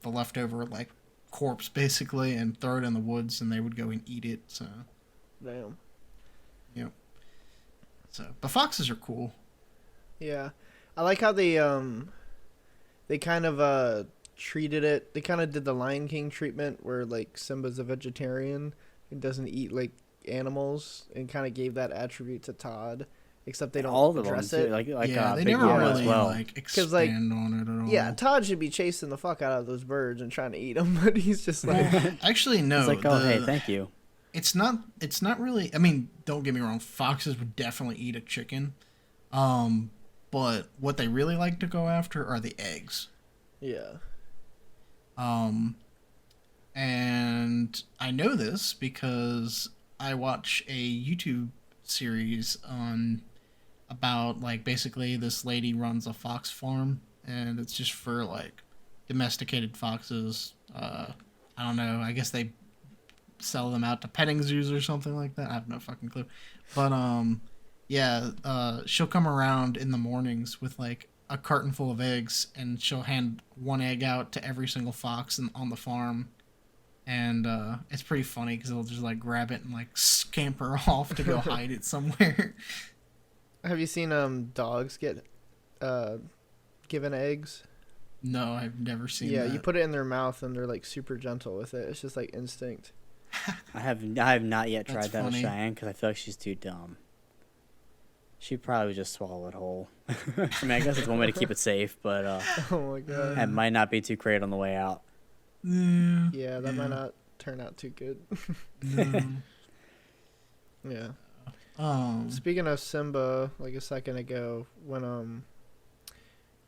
leftover like corpse basically and throw it in the woods, and they would go and eat it. So, Damn. yep. So, but foxes are cool. Yeah. I like how they kind of treated it. They kind of did the Lion King treatment where like Simba's a vegetarian and doesn't eat like animals, and kind of gave that attribute to Todd. Except they don't All of them, address too. it. Like Yeah, they Big never Mama really as well. like 'Cause, like, expand on it at all. Yeah, Todd should be chasing the fuck out of those birds and trying to eat them, but he's just like, Actually, no. It's like, oh, hey, thank you. It's not really. I mean, don't get me wrong. Foxes would definitely eat a chicken. But what they really like to go after are the eggs. yeah. And I know this because I watch a YouTube series on about like basically this lady runs a fox farm, and it's just for like domesticated foxes. I don't know. I guess they sell them out to petting zoos or something like that. I have no fucking clue. But yeah, she'll come around in the mornings with like a carton full of eggs, and she'll hand one egg out to every single fox on the farm. And it's pretty funny because they'll just like grab it and like scamper off to go hide it somewhere. Have you seen dogs get given eggs? No, I've never seen Yeah, that. you put it in their mouth and they're like super gentle with it. It's just like instinct. I have not yet tried That's that with funny. Cheyenne because I feel like she's too dumb. She'd probably just swallow it whole. I mean, I guess it's one way to keep it safe, but Oh my god. it might not be too great on the way out. Yeah. Yeah, that might not turn out too good. No. Yeah. Um. Speaking of Simba, like a second ago,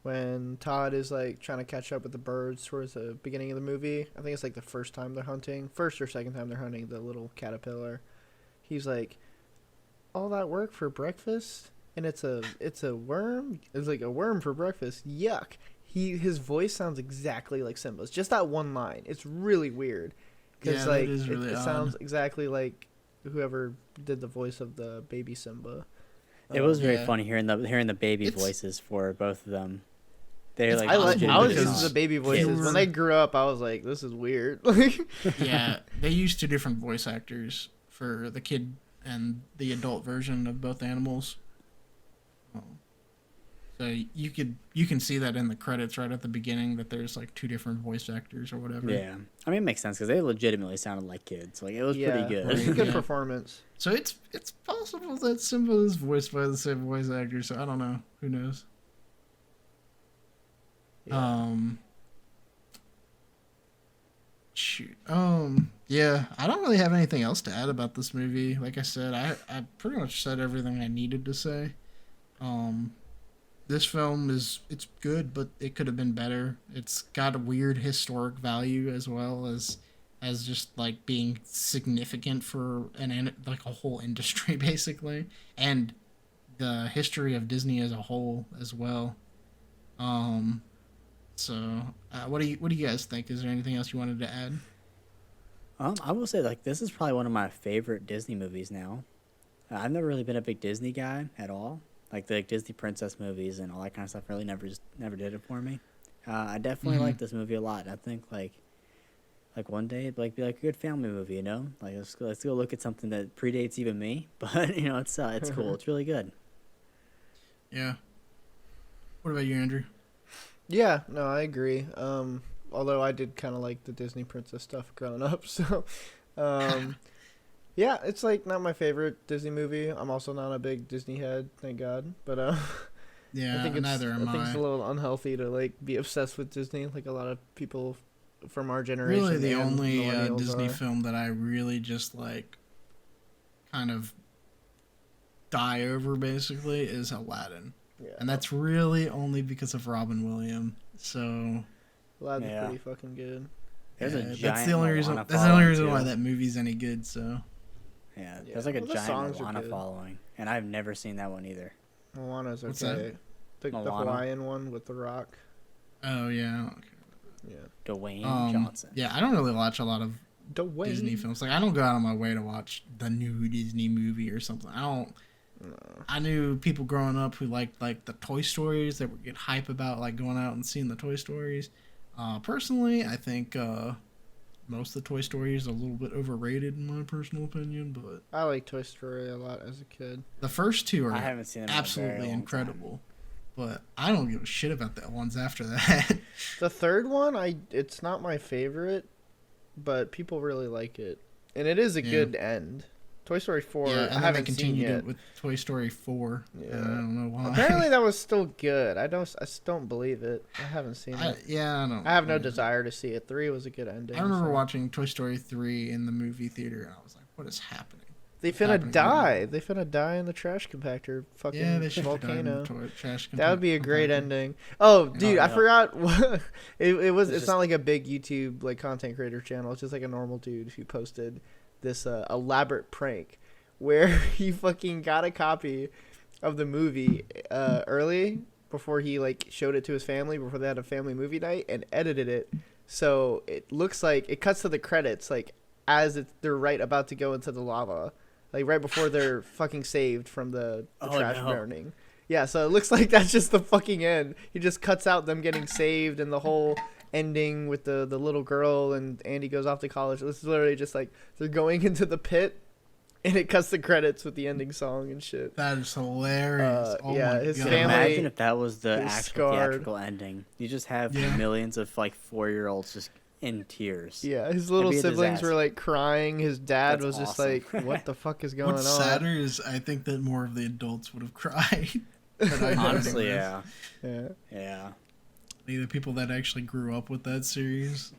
when Todd is like trying to catch up with the birds towards the beginning of the movie, I think it's like the first time they're hunting, first or second time they're hunting the little caterpillar. He's like, all that work for breakfast, and it's a worm. It's like a worm for breakfast. Yuck. His voice sounds exactly like Simba's. Just that one line. It's really weird. Because Yeah, like that is really it odd. sounds exactly like whoever did the voice of the baby Simba. It was very Yeah. funny hearing the baby It's- voices for both of them. They It's- like I legitimately was used because to the baby voices. were- When they grew up, I was like, this is weird. Like, Yeah, they used two different voice actors for the kid and the adult version of both animals. So you can see that in the credits right at the beginning that there's like two different voice actors or whatever. Yeah, I mean it makes sense because they legitimately sounded like kids. Like it was yeah, pretty good. it's a good Yeah. performance. So it's possible that Simba is voiced by the same voice actor. So I don't know. Who knows? Yeah. Shoot. Yeah, I don't really have anything else to add about this movie. Like I said, I pretty much said everything I needed to say. This film it's good, but it could have been better. It's got a weird historic value as well as just like being significant for like a whole industry basically, and the history of Disney as a whole as well. So what do you guys think? Is there anything else you wanted to add? I will say like this is probably one of my favorite Disney movies now. I've never really been a big Disney guy at all. Like the Disney princess movies and all that kind of stuff really never did it for me. I definitely Mhm. like this movie a lot. I think like one day it'd like be like a good family movie, you know? Like let's go look at something that predates even me, but you know it's cool. It's really good. Yeah. What about you, Andrew? Yeah, no, I agree. Although I did kind of like the Disney princess stuff growing up, so yeah, it's like not my favorite Disney movie. I'm also not a big Disney head, thank God. But Yeah, I think it's neither am I think it's I. a little unhealthy to like be obsessed with Disney, like a lot of people from our generation. Really, the and only millennials Disney are. film that I really just like kind of die over basically is Aladdin. Yeah. And that's really only because of Robin Williams. So Aladdin's Yeah. pretty fucking good. There's a that's giant the only reason. Moana That's the only following, reason too. why that movie's any good. So Yeah, Yeah. there's like a Well, the giant songs are Moana good. following, and I've never seen that one either. Moana's What's okay. The Moana? Hawaiian one with The Rock. oh yeah, Yeah. Dwayne okay. Johnson. Yeah, I don't really watch a lot of Dwayne. Disney films. Like I don't go out of my way to watch the new Disney movie or something. I don't. No. I knew people growing up who liked like the Toy Stories that would get hype about like going out and seeing the Toy Stories. Personally, I think most of the Toy Stories are a little bit overrated in my personal opinion, but I like Toy Story a lot as a kid. the first two are I haven't seen them in a very absolutely long incredible. But I don't give a shit about the ones after that. The third one, it's not my favorite, but people really like it, and it is a Yeah. good end. Toy Story 4, yeah, and I then they haven't seen continued yet. it with Toy Story 4. Yeah. And I don't know why. Apparently, that was still good. I just don't believe it. I haven't seen it. I don't. I have no yeah. desire to see it. 3 was a good ending. I remember so. watching Toy Story 3 in the movie theater, and I was like, "What is happening?" They finna happening die. They finna die in the trash compactor. Fucking Yeah, they should have died in the volcano. trash. That would be a great compactor. ending. Oh, dude, Oh, I yeah. forgot. It's just- not like a big YouTube like content creator channel. It's just like a normal dude who posted this elaborate prank where he fucking got a copy of the movie early before he like showed it to his family before they had a family movie night and edited it so it looks like it cuts to the credits like as they're right about to go into the lava. Like right before they're fucking saved from the Oh, trash no. burning. Yeah, so it looks like that's just the fucking end. He just cuts out them getting saved and the whole ending with the little girl and Andy goes off to college. This is literally just like they're going into the pit and it cuts the credits with the ending song and shit. That is hilarious. Oh yeah, my his God. family Imagine if that was the is actual scarred. theatrical ending. You just have Yeah. millions of like 4-year-olds just in tears. Yeah, his little be a siblings were disaster. like crying. His dad That's was just awesome. like, "What the fuck is going What's on?" sadder is I think that more of the adults would have cried. than I Honestly, would. yeah. Yeah, Yeah. The people that actually grew up with that series.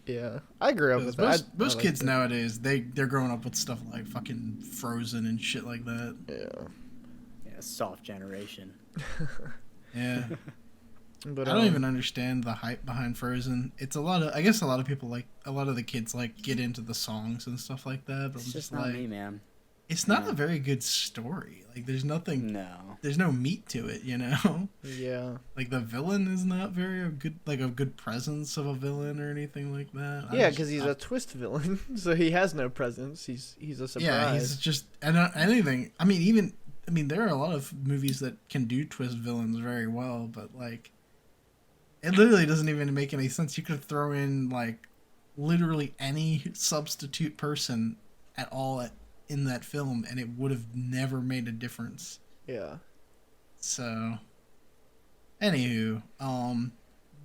yeah. I grew up 'Cause with that. most I kids liked nowadays, they're growing up with stuff like fucking Frozen and shit like that. it. Yeah, soft generation. Yeah. Yeah, but I don't even understand the hype behind Frozen. It's a lot of, I guess a lot of people like, a lot of the kids like get into the songs and stuff like that, but It's I'm just just not like, me, man. it's not Yeah. a very good story. Like there's nothing, No. there's no meat to it, you know? Yeah. Like the villain is not very a good presence of a villain or anything like that. Yeah, because he's a twist villain, so he has no presence. He's a surprise. Yeah, he's just and anything. I mean, there are a lot of movies that can do twist villains very well, but like, it literally doesn't even make any sense. You could throw in like literally any substitute person at all in that film, and it would have never made a difference. Yeah. So, anywho,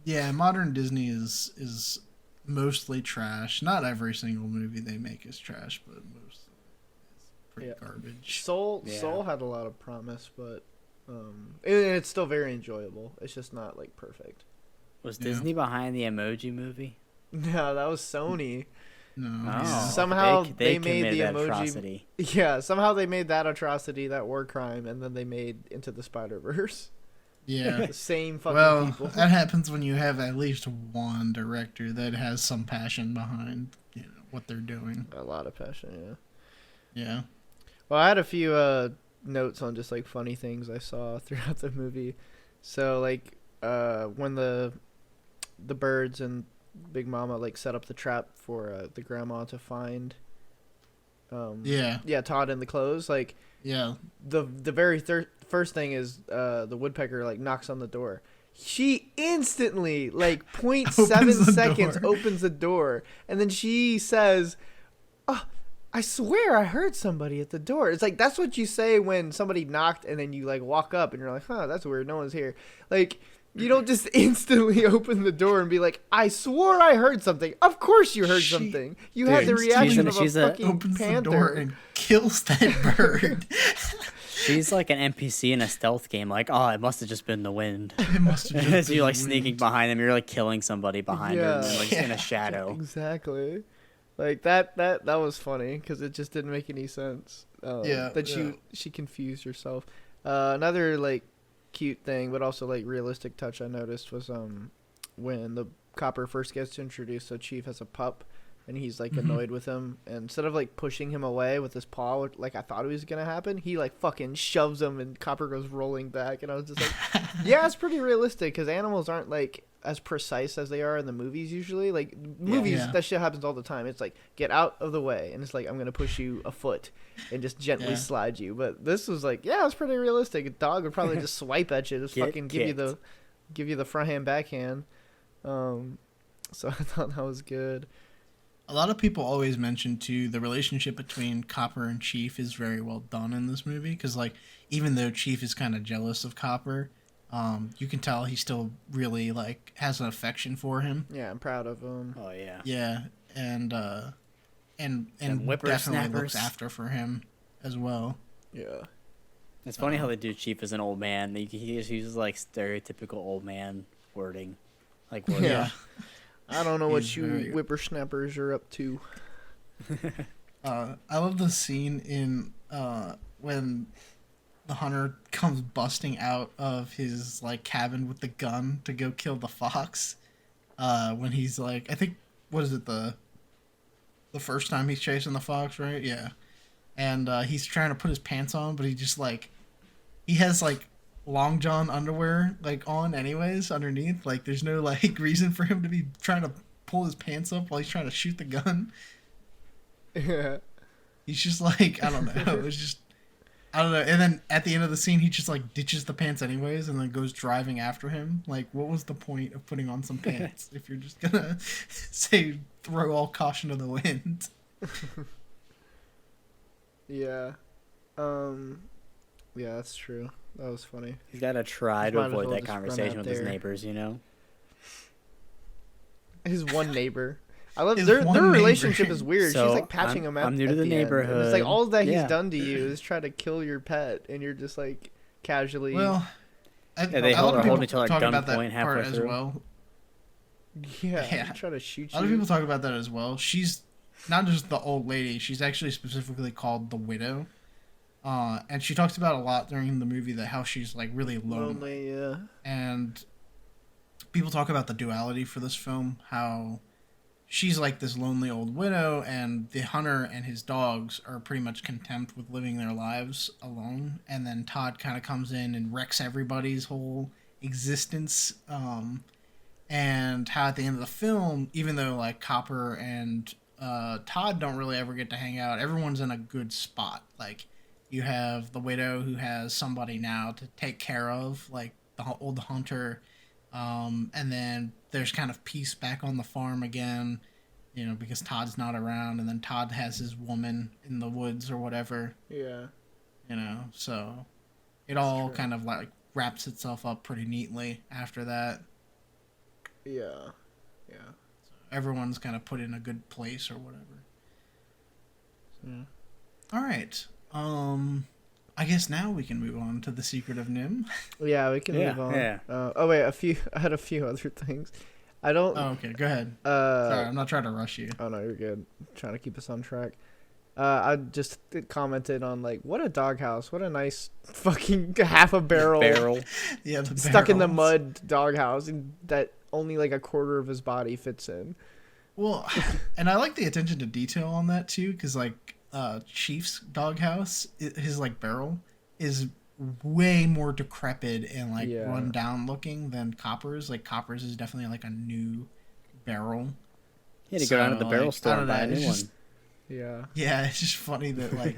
yeah, modern Disney is mostly trash. Not every single movie they make is trash, but most of it is pretty garbage. Soul Yeah. had a lot of promise, but and it's still very enjoyable. It's just not like perfect. Was Yeah. Disney behind the Emoji Movie? No, that was Sony. No, Oh, yeah. Somehow they made committed the that emoji- atrocity. Yeah, somehow they made that atrocity, that war crime, and then they made Into the Spider-Verse. Yeah. The same fucking Well, people. that happens when you have at least one director that has some passion behind what they're doing. A lot of passion, yeah. Yeah. Well, I had a few notes on just like funny things I saw throughout the movie. So like when the birds and Big Mama like set up the trap for the grandma to find Yeah. Todd in the clothes, like Yeah. the very first thing is the woodpecker like knocks on the door. She instantly like 0.7 Opens the seconds door. opens the door, and then she says, "Oh, I swear I heard somebody at the door." It's like that's what you say when somebody knocked and then you like walk up and you're like, "Huh, that's weird. No one's here." Like you don't just instantly open the door and be like, "I swore I heard something." Of course you heard She- something. You Dude, had the reaction of she's a a- fucking Opens panther. the door and kills that bird. She's like an NPC in a stealth game. Like, oh, it must have just been the wind. It must have just As been you're like the sneaking wind. behind them, you're like killing somebody behind her, and then, like in Yeah. a shadow. Exactly. Like that was funny because it just didn't make any sense. Yeah, That yeah. she confused herself. Another like cute thing, but also like realistic touch I noticed was when the copper first gets introduced. So Chief has a pup, and he's like annoyed with him. And instead of like pushing him away with his paw, like I thought it was gonna happen, he like fucking shoves him, and Copper goes rolling back. And I was just like, yeah, it's pretty realistic because animals aren't like as precise as they are in the movies usually. Like movies, Yeah. that shit happens all the time. It's like get out of the way, and it's like I'm gonna push you a foot and just gently Yeah. slide you. But this was like, yeah, it's pretty realistic. A dog would probably just swipe at you, just Get fucking kicked. give you the front hand backhand. So I thought that was good. A lot of people always mention too the relationship between Copper and Chief is very well done in this movie because like even though Chief is kind of jealous of Copper, you can tell he still really like has an affection for him. Yeah, I'm proud of him. Oh yeah. Yeah, and Them definitely whippersnappers. looks after for him as well. Yeah. It's funny how they do Chief as an old man. He just uses like stereotypical old man wording, like wording. Yeah. I don't know what He's you very- whippersnappers are up to. I love the scene in when the hunter comes busting out of his like cabin with the gun to go kill the fox. When he's like, I think what is it the first time he's chasing the fox, right? Yeah, and he's trying to put his pants on, but he just like he has like long john underwear like on anyways underneath. Like there's no like reason for him to be trying to pull his pants up while he's trying to shoot the gun. Yeah. He's just like, I don't know. It was just, I don't know. And then at the end of the scene, he just like ditches the pants anyways and then goes driving after him. Like, what was the point of putting on some pants if you're just gonna say throw all caution to the wind? Yeah. Yeah, that's true. That was funny. He's got to try to Might as avoid well that just run conversation out with his there. neighbors. You know. His one neighbor. I love His their one neighbor. relationship is weird. So, She's like patching him up. I'm new to at the end. And it's neighborhood. like all that he's Yeah. done to you is try to kill your pet, and you're just like casually. Well, Yeah, they a lot of hold people each other at talk about gunpoint that halfway part as through. well. yeah, try to shoot A lot of you. people talk about that as well. She's not just the old lady. She's actually specifically called the widow. And she talks about a lot during the movie that how she's like really Lonely, yeah. and people talk about the duality for this film, how she's like this lonely old widow and the hunter and his dogs are pretty much content with living their lives alone, and then Todd kind of comes in and wrecks everybody's whole existence. And how at the end of the film, even though like Copper and Todd don't really ever get to hang out, everyone's in a good spot. Like you have the widow who has somebody now to take care of, like the old hunter. And then there's kind of peace back on the farm again, you know, because Todd's not around, and then Todd has his woman in the woods or whatever, Yeah. you know, so it all true. kind of like wraps itself up pretty neatly after that. Yeah. Yeah. Everyone's kind of put in a good place or whatever. Yeah. All right. I guess now we can move on to The Secret of NIMH. Yeah, we can Yeah, move on. yeah. Oh wait, I had a few other things. I don't. Oh, okay, go ahead. Sorry, I'm not trying to rush you. Oh no, you're good. Trying to keep us on track. I just commented on like, what a doghouse. What a nice fucking half a barrel, Yeah, the stuck in the barrels. mud doghouse, and that only like a quarter of his body fits in. Well, and I like the attention to detail on that too, because like Chief's doghouse, his like barrel is way more decrepit and like Yeah. run down looking than Copper's. Like Copper's is definitely like a new barrel. He had to go down to the So, barrel like, store I and don't buy a know, new it's one. just- Yeah. Yeah, it's just funny that like,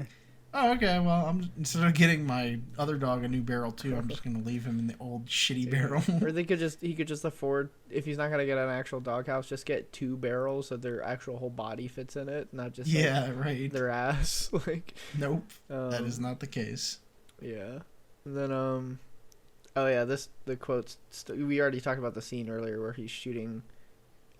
oh okay, well I'm instead of getting my other dog a new barrel too, I'm just gonna leave him in the old shitty barrel. Or he could just afford, if he's not gonna get an actual doghouse, just get two barrels so their actual whole body fits in it, not just like, Yeah, right. their ass. Like Nope, that is um, not the case. Yeah. And then oh yeah, the quotes we already talked about the scene earlier where he's shooting.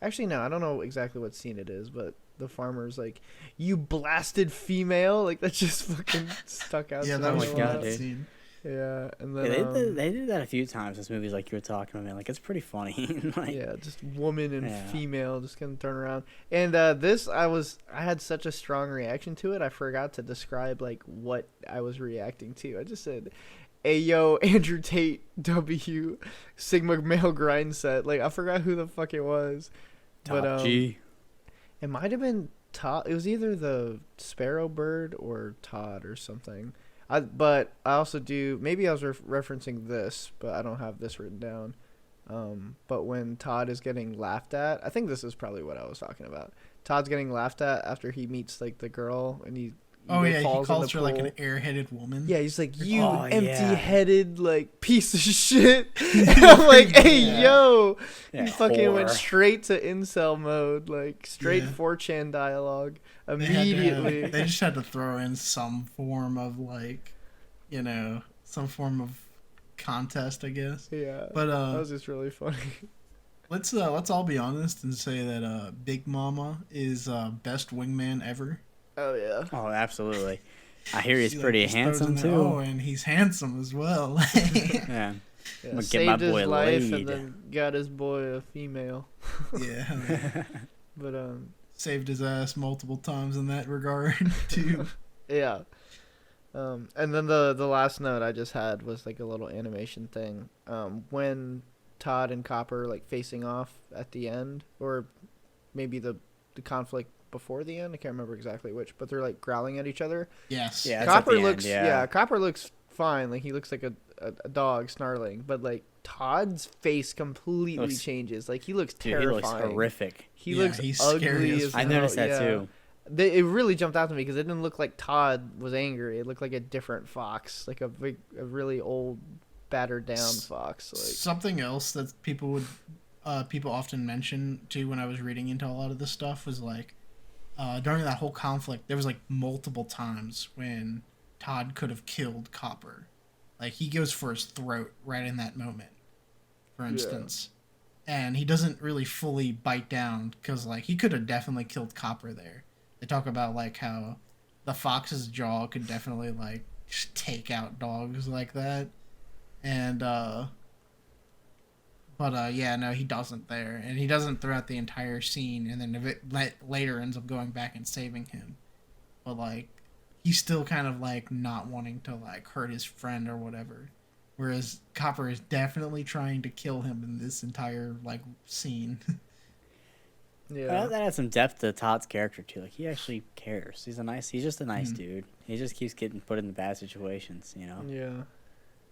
Actually no, I don't know exactly what scene it is, but the farmer's like, "You blasted female!" Like that just fucking stuck out. Yeah, to that me was a fun. lot. dude. Scene. Yeah, and Yeah, then they did that a few times. This movie's like you were talking about, man. Like it's pretty funny. Like, yeah, just woman and Yeah. female just kind of turn around. And this, I had such a strong reaction to it. I forgot to describe like what I was reacting to. I just said, "Hey yo, Andrew Tate, W, Sigma male grind set." Like I forgot who the fuck it was, Top but G. it might have been Todd. It was either the Sparrow Bird or Todd or something. But I also do. Maybe I was referencing this, but I don't have this written down. But when Todd is getting laughed at, I think this is probably what I was talking about. Todd's getting laughed at after he meets like the girl, and he He falls calls in her the like pool. an airheaded woman. Yeah, he's like, "You Oh, yeah. empty-headed like piece of shit." And I'm like, "Hey, Yeah. yo!" Yeah, He fucking went whore. straight to incel mode, like straight Yeah. 4chan dialogue They immediately. they just had to throw in some form of like, some form of contest, I guess. Yeah, But that was just really funny. let's all be honest and say that Big Mama is best wingman ever. Oh yeah. Oh, absolutely. I hear he's She, like, pretty just throws handsome in there, too. Oh, and he's handsome as well. Yeah. Yeah, I'ma get my saved his boy life laid. and then got his boy a female. Yeah, But saved his ass multiple times in that regard too. yeah. And then the last note I just had was like a little animation thing. When Todd and Copper like facing off at the end, or maybe the conflict before the end, I can't remember exactly which, but they're like growling at each other. Yes. Yeah. That's at Copper the looks end, yeah. Copper looks fine, like he looks like a dog snarling, but like Todd's face completely Looks- changes. Like he looks Dude, he terrifying. looks horrific. He Yeah, looks he's scary ugly as as fuck. I noticed hell, that yeah. too. It really jumped out to me because it didn't look like Todd was angry. It looked like a different fox, like a really old, battered down fox. Like Something else that people often mention too when I was reading into a lot of this stuff was like during that whole conflict there was like multiple times when Todd could have killed Copper. Like he goes for his throat right in that moment, for instance. And he doesn't really fully bite down because like he could have definitely killed Copper there. They talk about like how the fox's jaw could definitely like just take out dogs like that. And yeah, no, he doesn't there, and he doesn't throughout the entire scene, and then later ends up going back and saving him. But like, he's still kind of like not wanting to like hurt his friend or whatever, whereas Copper is definitely trying to kill him in this entire like scene. Well, that adds some depth to Todd's character too. Like he actually cares. He's just a nice dude. He just keeps getting put in the bad situations, you know. yeah.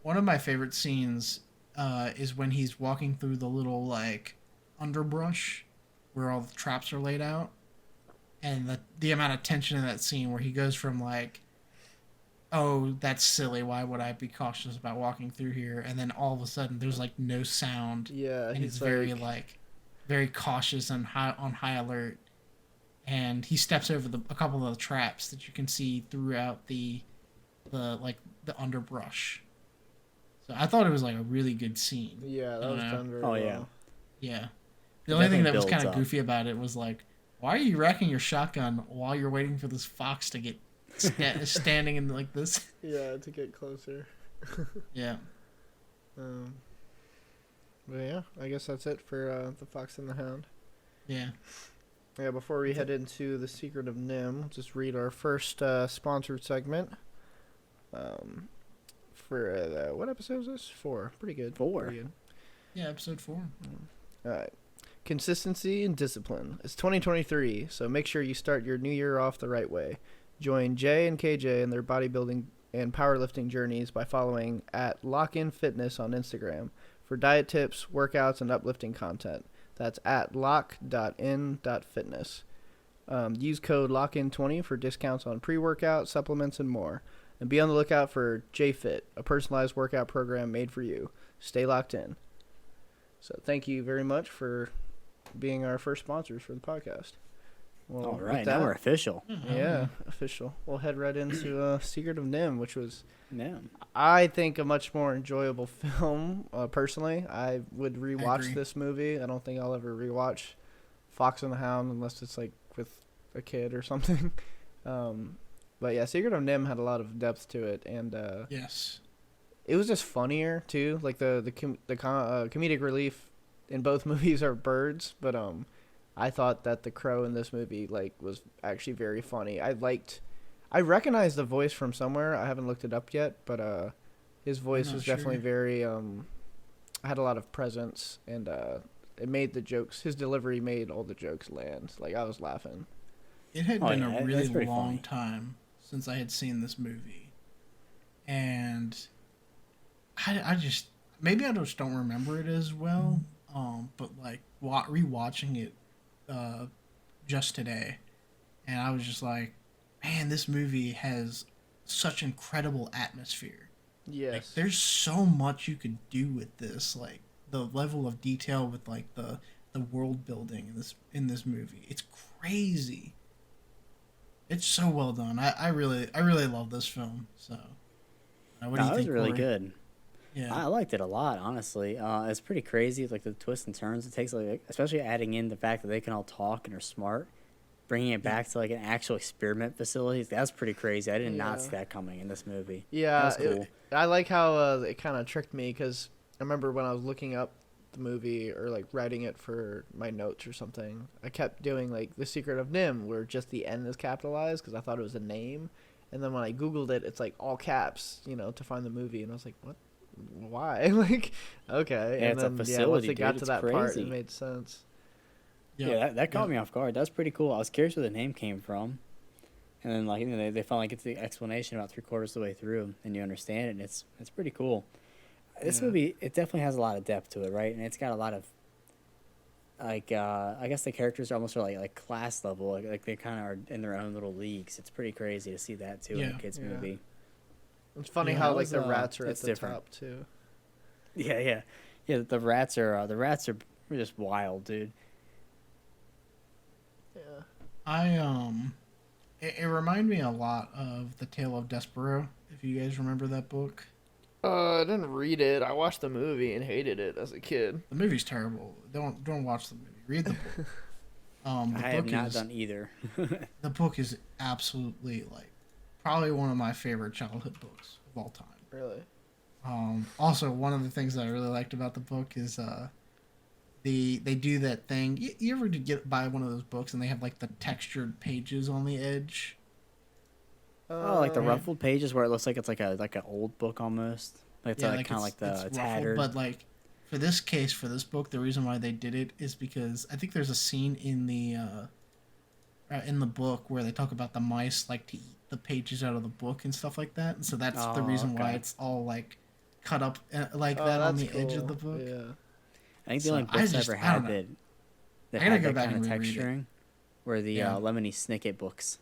One of my favorite scenes is when he's walking through the little like underbrush where all the traps are laid out, and the amount of tension in that scene where he goes from like, oh, that's silly, why would I be cautious about walking through here, and then all of a sudden there's like no sound, Yeah, and he's he's very like very cautious and on high alert, and he steps over a couple of the traps that you can see throughout the underbrush. So I thought it was like a really good scene. Yeah, that was done very Oh, well. yeah. Yeah. It The only thing definitely that was builds kind of up. goofy about it was like, why are you racking your shotgun while you're waiting for this fox to get standing in like this? Yeah, to get closer. Yeah. But yeah, I guess that's it for the Fox and the Hound. Yeah. Yeah, before we head into the Secret of NIMH, just read our first sponsored segment. For what episode is this? 4. Pretty good. 4. Pretty good. Yeah, episode 4. All right. Consistency and discipline. It's 2023, so make sure you start your new year off the right way. Join Jay and KJ in their bodybuilding and powerlifting journeys by following at Lock-In Fitness on Instagram for diet tips, workouts, and uplifting content. That's at lock.in.fitness. Use code LOCKIN20 for discounts on pre-workout, supplements, and more. And be on the lookout for JFit, a personalized workout program made for you. Stay locked in. So thank you very much for being our first sponsors for the podcast. Well, All with right, that- now we're official. yeah, official. We'll head right into Secret of NIMH, which was, Yeah. I think, a much more enjoyable film. Personally, I would rewatch agree. this movie. I don't think I'll ever rewatch Fox and the Hound unless it's like with a kid or something. But yeah, Secret of NIMH had a lot of depth to it, and Yes. it was just funnier too. Like comedic relief in both movies are birds, but I thought that the crow in this movie like was actually very funny. I recognized the voice from somewhere. I haven't looked it up yet, but his voice was definitely very had a lot of presence, and it made the jokes. His delivery made all the jokes land. Like I was laughing. It had been a really pretty long funny. time since I had seen this movie, and I just maybe I just don't remember it as well. But like rewatching it just today, and I was just like, man, this movie has such incredible atmosphere. Yes. Like, there's so much you could do with this. Like the level of detail with like the world building in this movie, it's crazy. It's so well done. I really love this film. So, what do you That was think? really Corey? good. Yeah. I liked it a lot, honestly. It's pretty crazy, like the twists and turns it takes, like especially adding in the fact that they can all talk and are smart, bringing it back to like an actual experiment facility. That's pretty crazy. I did not see that coming in this movie. Yeah, That was cool. I like how it kind of tricked me, because I remember when I was looking up the movie or like writing it for my notes or something, I kept doing like The Secret of NIMH, where just the N is capitalized because I thought it was a name, and then when I Googled it, it's like all caps, to find the movie, and I was like, what? Why? Like, okay. Yeah, And it's a then, facility, once it dude. got to It's that part, crazy. it made sense. Yeah, that caught me off guard. That's pretty cool. I was curious where the name came from. And then, like, they finally get to the explanation about 3/4 of the way through, and you understand it, and it's pretty cool. This movie, it definitely has a lot of depth to it, right? And it's got a lot of, like, I guess the characters are almost like class level. Like they kind of are in their own little leagues. It's pretty crazy to see that, too, in a kid's movie. It's funny Yeah, how, that like, was, the rats are at it's the different. top, too. Yeah. The rats are just wild, dude. Yeah. It reminded me a lot of The Tale of Despero, if you guys remember that book. I didn't read it. I watched the movie and hated it as a kid. The movie's terrible. Don't watch the movie. Read the book. I have not done either. The book is absolutely like probably one of my favorite childhood books of all time. Really? Also, one of the things that I really liked about the book is they do that thing. You ever get buy one of those books and they have like the textured pages on the edge? Oh, like the ruffled pages where it looks like it's like an old book almost. Like it's kind of like the it's tattered. Ruffled, but like for this case, for this book, the reason why they did it is because I think there's a scene in the book where they talk about the mice like to eat the pages out of the book and stuff like that, and so that's the reason why it's all like cut up like that on the edge of the book. Yeah. I think the only books I ever had that I gotta had go that back kind of and reread it. texturing were the Lemony Snicket books,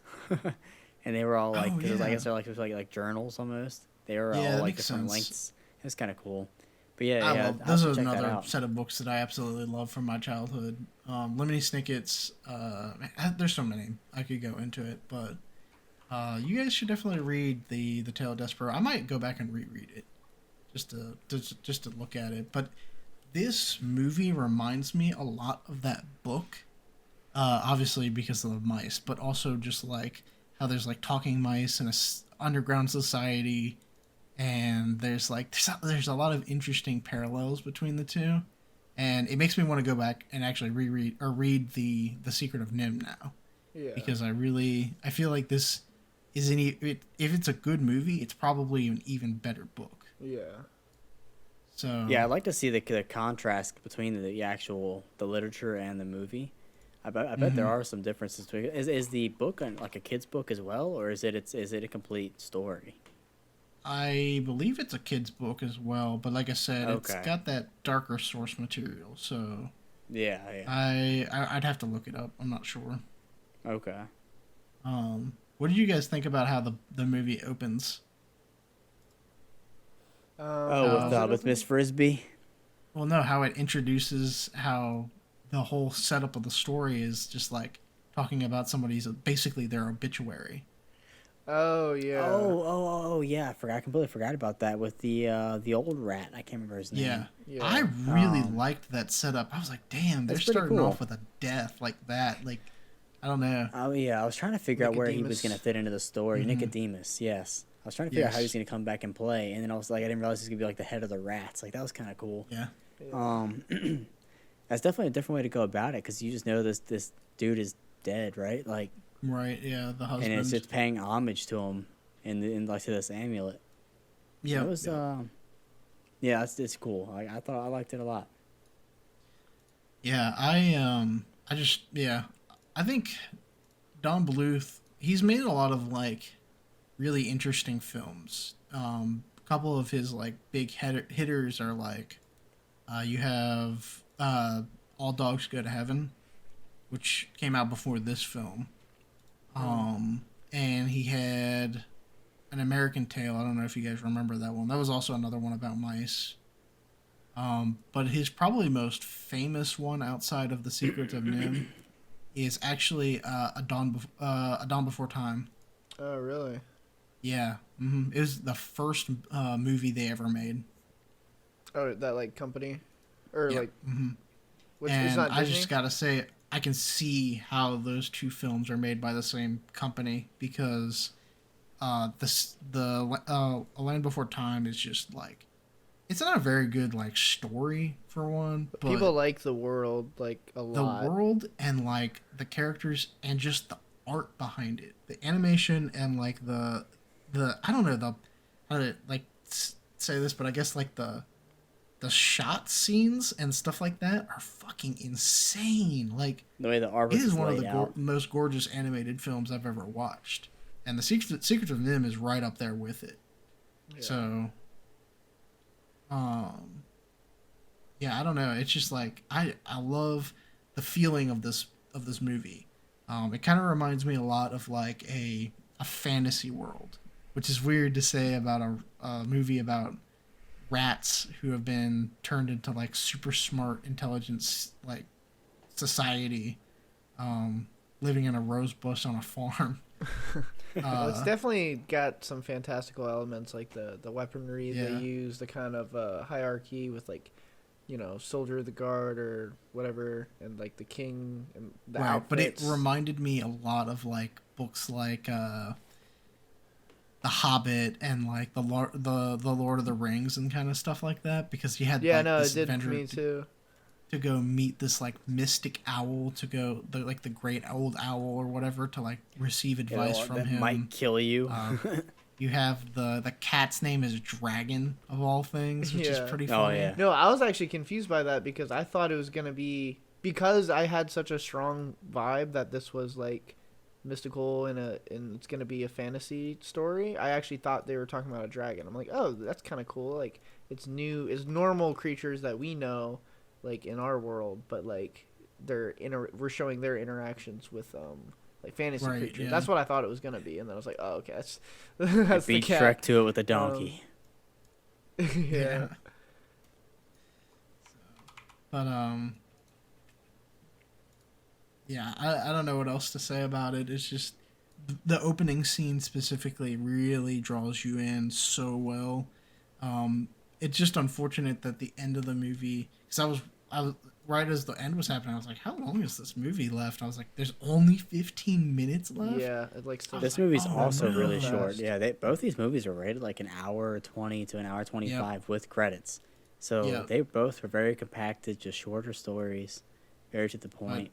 and they were all like, Oh, cause I yeah. guess they're like journals almost. They were Yeah, all that like makes different sense. lengths. It was kind of cool. But yeah, I yeah, love I'll those have are to check that another out. set of books that I absolutely love from my childhood. Lemony Snicket's there's so many I could go into it, but you guys should definitely read the Tale of Despero. I might go back and reread it just to look at it. But this movie reminds me a lot of that book, obviously because of the mice, but also just like how there's like talking mice in a underground society. And there's a lot of interesting parallels between the two, and it makes me want to go back and actually read the Secret of NIMH now, because I feel like this is if it's a good movie, it's probably an even better book. Yeah. So Yeah, I'd like to see the contrast between the literature and the movie. I bet there are some differences. Is the book like a kid's book as well, or is it a complete story? I believe it's a kid's book as well, but like I said, it's Okay. got that darker source material. So Yeah. I'd have to look it up. I'm not sure. Okay. What did you guys think about how the movie opens? With Miss Frisbee. Well, no, how it introduces how the whole setup of the story is just like talking about somebody's basically their obituary. Oh yeah. Oh yeah. I completely forgot about that with the old rat. I can't remember his name. Yeah. Yeah. I really liked that setup. I was like, damn, they're That's pretty starting cool. off with a death like that. Like, I don't know. Oh yeah, I was trying to figure out where he was Nicodemus. going to fit into the story. Mhm. Nicodemus, yes. I was trying to figure out how he Yes. was going to come back and play, and then I was like, I didn't realize he was going to be like the head of the rats. Like that was kind of cool. Yeah. Yeah. That's definitely a different way to go about it because you just know this dude is dead, right? Like, Right. Yeah. The husband. and it's just paying homage to him in like to this amulet. Yeah. It was yeah, it's cool. I thought I liked it a lot. Yeah, I just I think Don Bluth, he's made a lot of like really interesting films. A couple of his like big hitters are like you have All Dogs Go to Heaven, which came out before this film. And he had An American Tail. I don't know if you guys remember that one. That was also another one about mice. But his probably most famous one outside of The Secrets of NIMH is actually a Dawn Before Time. Oh, really? Yeah, it was the first movie they ever made. Oh, that like company, or Yeah. like, hmm which And is not I Disney? just gotta say, I can see how those two films are made by the same company because A Land Before Time is just like it's not a very good like story for one, but People like the world like a the lot. world and like the characters and just the art behind it, the animation and like the I don't know the how to like say this, but I guess like the shot scenes and stuff like that are fucking insane. Like The way the art it was is just one of laid the out. most gorgeous animated films I've ever watched, and the Secret of NIMH is right up there with it. Yeah. So, yeah, I don't know. It's just like I love the feeling of this movie. It kind of reminds me a lot of like a fantasy world, which is weird to say about a movie about rats who have been turned into like super smart intelligence like society, living in a rose bush on a farm. Well, it's definitely got some fantastical elements like the weaponry they Yeah. use, the kind of hierarchy with like, you know, soldier of the guard or whatever, and like the king and the Right, but it outfits. reminded me a lot of like books like The Hobbit and like the Lord of the Rings and kind of stuff like that because you had Yeah, like no, this it did for adventure me too. to go meet this like mystic owl to go the great old owl or whatever to like receive You know, advice from that him. might kill you. You have the cat's name is Dragon of all things, which Yeah. is pretty Oh, funny. yeah. No, I was actually confused by that because I thought it was gonna be because I had such a strong vibe that this was like mystical and it's gonna be a fantasy story. I actually thought they were talking about a dragon. I'm like, oh, that's kind of cool. Like it's new, it's normal creatures that we know, like in our world, but like we're showing their interactions with like fantasy Right, creatures. yeah. That's what I thought it was gonna be, and then I was like, oh, okay, that's You that's the beat cat. Shrek to it with a donkey. Yeah. But yeah, I don't know what else to say about it. It's just the opening scene specifically really draws you in so well. It's just unfortunate that the end of the movie, because I was right as the end was happening, I was like, how long is this movie left? I was like, there's only 15 minutes left. Yeah, it like still This like, movie's oh, also no. really short. Fast. Yeah, both these movies are rated like an hour 20 to an hour 25 with credits. So Yep. they both were very compacted, just shorter stories, very to the point.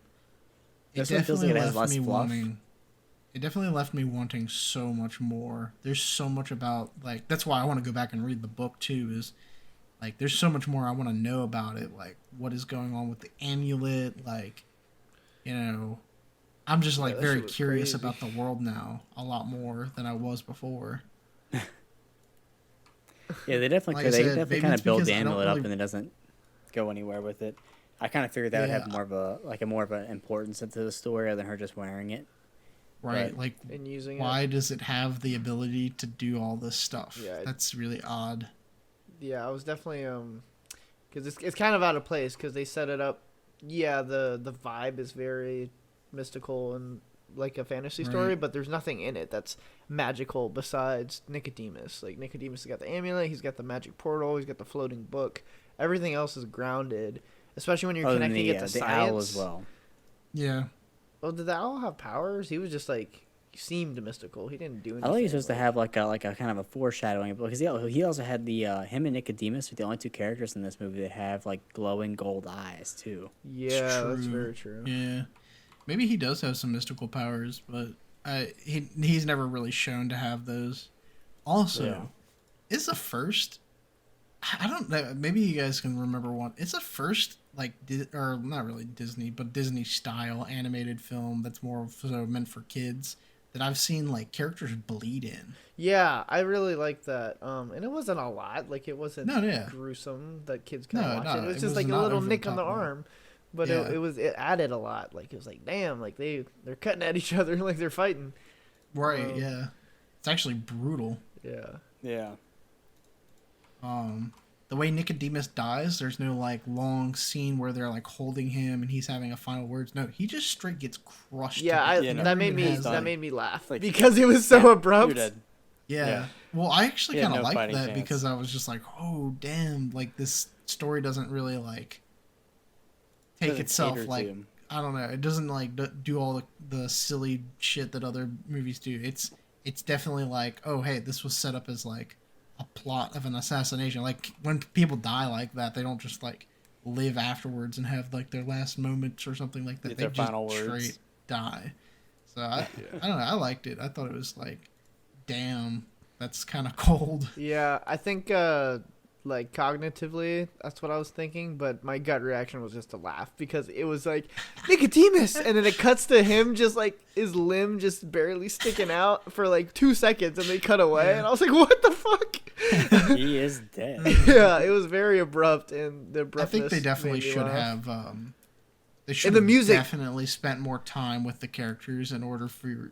It This one feels like it has left less me fluff. wanting. It definitely left me wanting so much more. There's so much about like that's why I want to go back and read the book too. Is like there's so much more I want to know about it. Like what is going on with the amulet? Like, you know, I'm just like that very shit was curious crazy. about the world now a lot more than I was before. Yeah, they definitely Like could. I They said, definitely maybe kind it's of build because the I don't amulet up really- and it doesn't go anywhere with it. I kind of figured that would have Yeah. more of a more of an importance into the story other than her just wearing it. Right? But- Like and using why does it have the ability to do all this stuff? Yeah, That's really odd. Yeah, I was definitely because it's kind of out of place because they set it up. Yeah, the vibe is very mystical and like a fantasy story, Right. but there's nothing in it that's magical besides Nicodemus. Like Nicodemus has got the amulet, he's got the magic portal, he's got the floating book. Everything else is grounded, especially when you're Other than connecting it to the science. owl as well. Yeah. Oh, did the owl have powers? He was just like he seemed mystical. He didn't do anything. I thought he was supposed to have like a kind of a foreshadowing, because he also had the him and Nicodemus are the only two characters in this movie that have like glowing gold eyes too. Yeah, that's very true. Yeah, maybe he does have some mystical powers, but he's never really shown to have those. Also, Yeah. it's the first. I don't know. Maybe you guys can remember one. It's the first like or not really Disney, but Disney style animated film that's more so meant for kids that I've seen like characters bleed in. Yeah, I really like that. And it wasn't a lot. Like it wasn't No, yeah. gruesome that kids can No, watch no, it. It was it just was like a not little over the nick on the top, no. arm. But Yeah. it added a lot. Like it was like, damn, like they're cutting at each other like they're fighting. Right. Yeah. It's actually brutal. Yeah. Yeah. The way Nicodemus dies, there's no like long scene where they're like holding him and he's having a final words. No, he just straight gets crushed. to Yeah, death. Yeah, no, that Never made even me has, like- laugh Like, because it was so abrupt. You're dead. Yeah. Yeah. Well, I actually He had kind of no liked fighting that chance. because I was just like, oh damn, like this story doesn't really like take Doesn't itself cater to like him. I don't know. It doesn't like do all the silly shit that other movies do. It's definitely like, oh hey, this was set up as like a plot of an assassination. Like when people die like that, they don't just like live afterwards and have like their last moments or something like that. Get They their just final words. straight die. So I don't know. I liked it. I thought it was like, damn, that's kind of cold. Yeah, I think like cognitively that's what I was thinking, but my gut reaction was just to laugh because it was like Nicodemus, and then it cuts to him just like his limb just barely sticking out for like 2 seconds, and they cut away, and I was like, what the fuck? He is dead. Yeah, it was very abrupt, and the I abruptness think they definitely made me should laugh. have. They should the have music- definitely spent more time with the characters in order for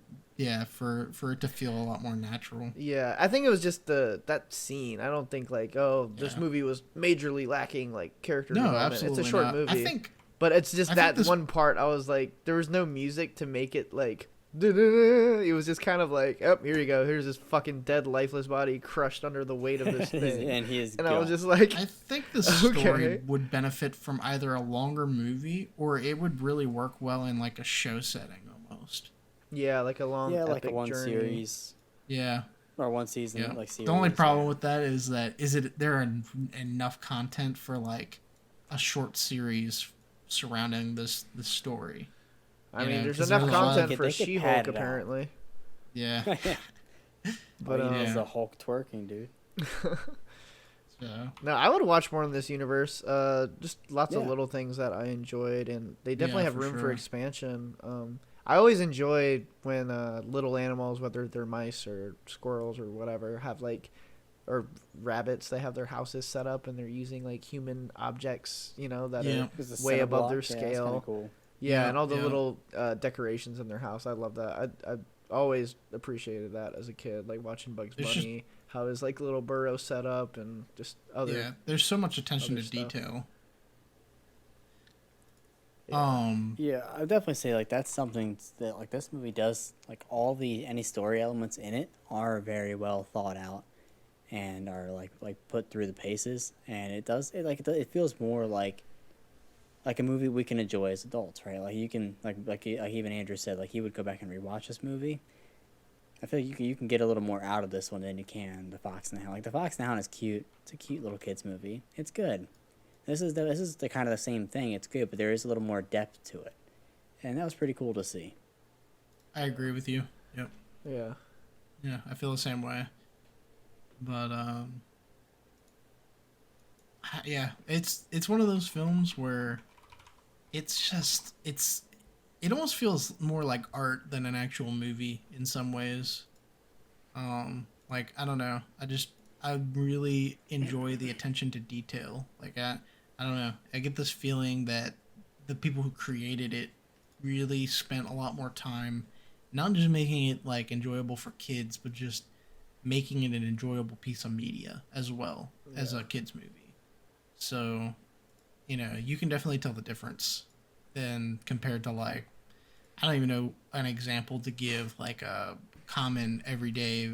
for it to feel a lot more natural. Yeah, I think it was just that scene. I don't think like, oh, this Yeah. movie was majorly lacking like character No, development. absolutely It's a short not. movie. I think But it's just I that think this- one part. I was like, there was no music to make it like. It was just kind of like, oh, here you go. Here's this fucking dead, lifeless body crushed under the weight of this thing. And he is. And I was gone. just like, I think the story Okay. would benefit from either a longer movie or it would really work well in like a show setting almost. yeah, like a long, yeah, like a epic one journey. series Yeah. or one season, Yeah. like series. The only problem yeah. with that is there enough content for like a short series surrounding this story. I You mean, know, there's 'cause enough there's a lot of- content They for could She-Hulk pad it out. apparently. Yeah. But Oh, he yeah. does the Hulk twerking, dude. So no, I would watch more in this universe. Just lots of Yeah. little things that I enjoyed, and they definitely have for room for sure. expansion. I always enjoy when little animals, whether they're mice or squirrels or whatever, have like, or rabbits, they have their houses set up and they're using like human objects, that Yeah. are It's a way center above their block. Yeah, it's scale. kinda cool. Yeah, Yeah, and all the yeah. little decorations in their house. I love that. I always appreciated that as a kid, like watching Bugs There's just- Bunny, how his like little burrow set up, and just other. yeah, there's so much attention other to stuff. detail. Yeah. Yeah, I would definitely say like that's something that like this movie does. Like any story elements in it are very well thought out, and are like put through the paces. And it feels more like a movie we can enjoy as adults, right? Like you can like even Andrew said, like he would go back and rewatch this movie. I feel like you can get a little more out of this one than you can The Fox and the Hound. Like The Fox and the Hound is cute. It's a cute little kids movie. It's good. This is the kind of the same thing. It's good, but there is a little more depth to it, and that was pretty cool to see. I agree with you. Yep. Yeah. Yeah, I feel the same way. But yeah, it's one of those films where it almost feels more like art than an actual movie in some ways. Like I don't know, I really enjoy the attention to detail. Like I don't know, I get this feeling that the people who created it really spent a lot more time not just making it like enjoyable for kids, but just making it an enjoyable piece of media as well as a kids movie. So, you can definitely tell the difference than compared to like, I don't even know an example to give like a common everyday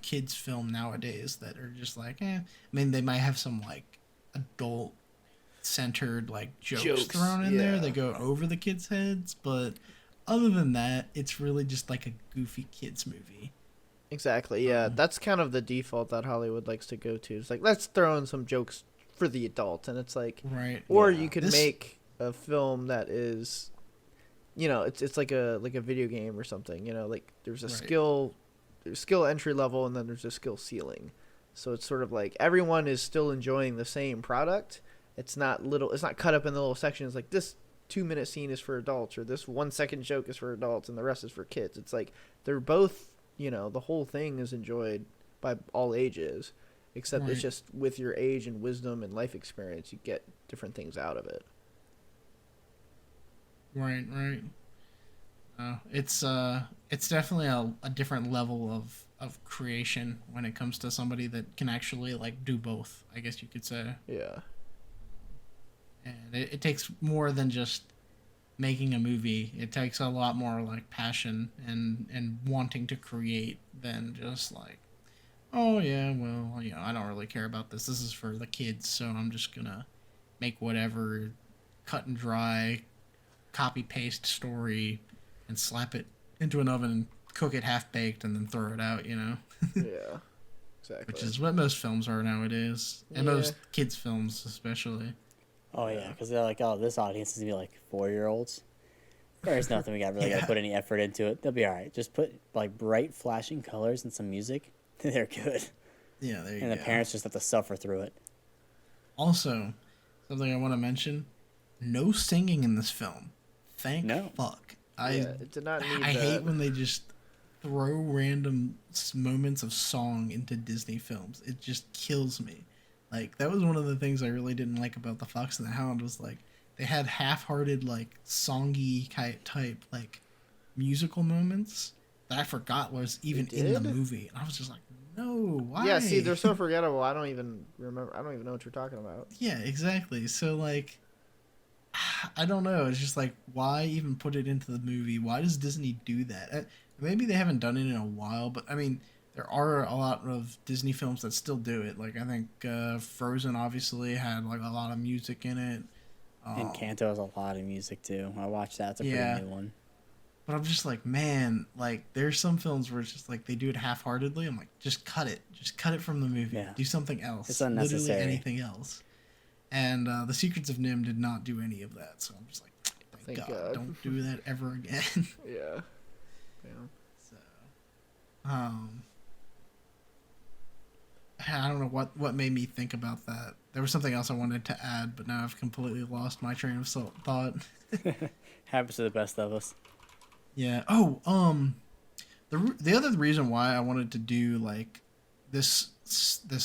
kids film nowadays that are just like, I mean, they might have some like adult centered like jokes thrown in there yeah. that go over the kids' heads, but other than that, it's really just like a goofy kids movie. Exactly. Yeah, that's kind of the default that Hollywood likes to go to. It's like, let's throw in some jokes for the adult, and it's like, Right. or Yeah. you could This make a film that is, it's like a video game or something. Like there's a Right. there's skill entry level, and then there's a skill ceiling. So it's sort of like everyone is still enjoying the same product. It's not cut up in the little sections like this 2 minute scene is for adults, or this 1 second joke is for adults and the rest is for kids. It's like they're both, the whole thing is enjoyed by all ages, except it's Right. just with your age and wisdom and life experience, you get different things out of it. Right. Right. It's definitely a different level of creation when it comes to somebody that can actually like do both, I guess you could say. Yeah. And it takes more than just making a movie. It takes a lot more like passion and wanting to create than just like, oh yeah, well, I don't really care about this. This is for the kids, so I'm just gonna make whatever cut and dry, copy paste story and slap it into an oven and cook it half baked and then throw it out, Yeah. Exactly. which is what most films are nowadays, and Yeah. most kids' films especially. Oh yeah, because they're like, oh, this audience is gonna be like 4-year-olds. There's nothing we got Yeah. to put any effort into it. They'll be all right. Just put like bright flashing colors and some music. They're good. Yeah, there you And go. the parents just have to suffer through it. Also, something I want to mention: no singing in this film. Thank No. fuck. Yeah, it did not need I hate that. when they just throw random moments of song into Disney films. It just kills me. Like that was one of the things I really didn't like about The Fox and the Hound was like they had half-hearted like songy type like musical moments that I forgot was even in the did? movie. And I was just like, no, why? Yeah, see, they're so forgettable. I don't even remember. I don't even know what you're talking about. Yeah, exactly. So like I don't know. It's just like, why even put it into the movie? Why does Disney do that? Maybe they haven't done it in a while, but I mean, there are a lot of Disney films that still do it. Like I think Frozen obviously had like a lot of music in it. And Kanto has a lot of music too. I watched that. It's a Yeah. pretty new one. But I'm just like, man, like there's some films where it's just like they do it half-heartedly. I'm like, just cut it. Just cut it from the movie. Yeah. Do something else. It's unnecessary. Literally anything else. And The Secrets of NIMH did not do any of that. So I'm just like, thank God. Don't do that ever again. Yeah. Yeah. So, I don't know what made me think about that. There was something else I wanted to add, but now I've completely lost my train of thought. Happens to the best of us. Yeah. Oh, the other reason why I wanted to do like this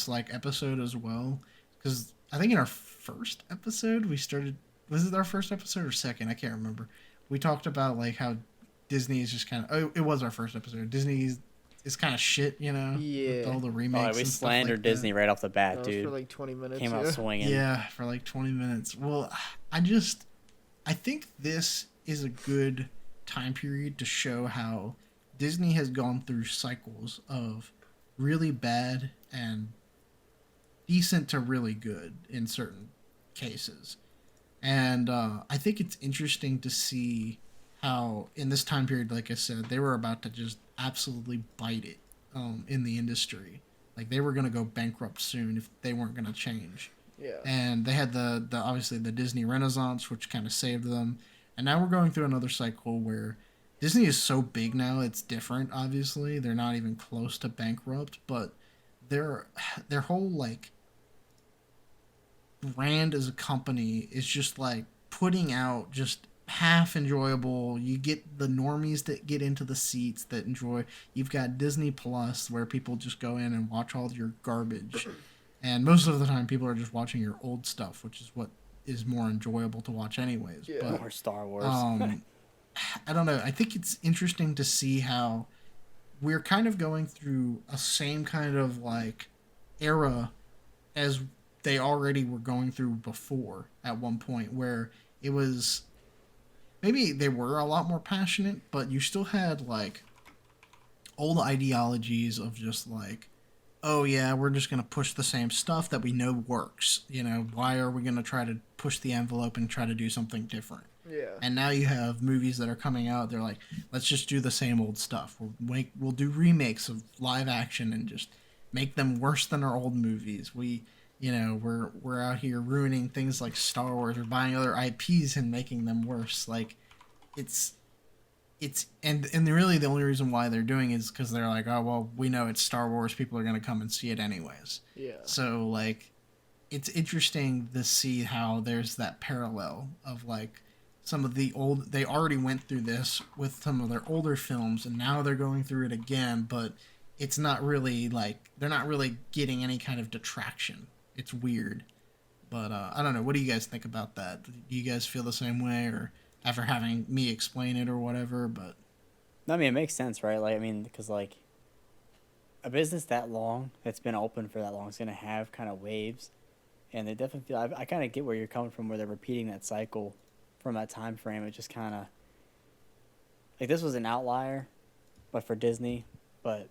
like episode as well, because I think in our first episode we started. Was it our first episode or second? I can't remember. We talked about like how Disney is just kind of. Oh, it was our first episode. Disney is kind of shit, Yeah. with all the Oh, remakes. we and stuff slandered like Disney right off the bat, That was dude. for like 20 minutes. Came out yeah. swinging. Yeah, for like 20 minutes. Well, I think this is a good time period to show how Disney has gone through cycles of really bad and decent to really good in certain cases. And I think it's interesting to see how, in this time period, like I said, they were about to just absolutely bite it in the industry. Like they were going to go bankrupt soon if they weren't going to change. Yeah. And they had the obviously the Disney Renaissance, which kind of saved them. And now we're going through another cycle where Disney is so big now, it's different, obviously. They're not even close to bankrupt, but their whole like brand as a company is just like putting out just half enjoyable. You get the normies that get into the seats that enjoy. You've got Disney Plus where people just go in and watch all your garbage. And most of the time people are just watching your old stuff, which is what is more enjoyable to watch anyways. Yeah. But More Star Wars. I don't know. I think it's interesting to see how we're kind of going through a same kind of like era as they already were going through before at one point, where it was maybe they were a lot more passionate, but you still had like old ideologies of just like, oh yeah, we're just going to push the same stuff that we know works. Why are we going to try to push the envelope and try to do something different? Yeah. And now you have movies that are coming out. They're like, let's just do the same old stuff. We'll do remakes of live action and just make them worse than our old movies. We're out here ruining things like Star Wars or buying other IPs and making them worse. Like, it's and really the only reason why they're doing it is because they're like, oh well, we know it's Star Wars. People are gonna come and see it anyways. Yeah. So like, it's interesting to see how there's that parallel of like some of the old, they already went through this with some of their older films and now they're going through it again, but it's not really like, they're not really getting any kind of detraction. It's weird. But I don't know, what do you guys think about that? Do you guys feel the same way, or after having me explain it or whatever? But I mean, it makes sense, right? Like, I mean, because like a business that long, that's been open for that long, is gonna have kind of waves, and they definitely feel. I kind of get where you're coming from, where they're repeating that cycle from that time frame. It just kind of like this was an outlier, but for Disney, but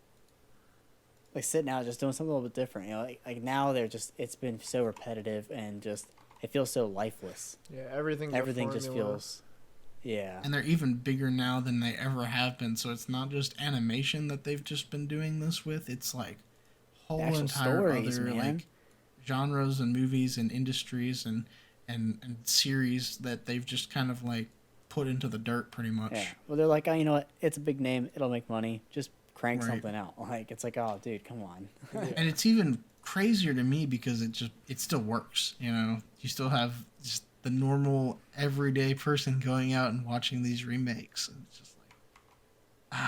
like sitting out just doing something a little bit different. You know, like now they're just, it's been so repetitive and just it feels so lifeless. Yeah, everything's Everything a just formula. feels, yeah. and they're even bigger now than they ever have been. So it's not just animation that they've just been doing this with. It's like whole Actual entire stories, other man. like genres and movies and industries and series that they've just kind of like put into the dirt pretty much. Yeah. Well, they're like, oh, you know what? It's a big name. It'll make money. Just crank Right. something out. Like, it's like, oh, dude, come on. And it's even crazier to me because it still works. You know, you still have just the normal everyday person going out and watching these remakes. And it's just like,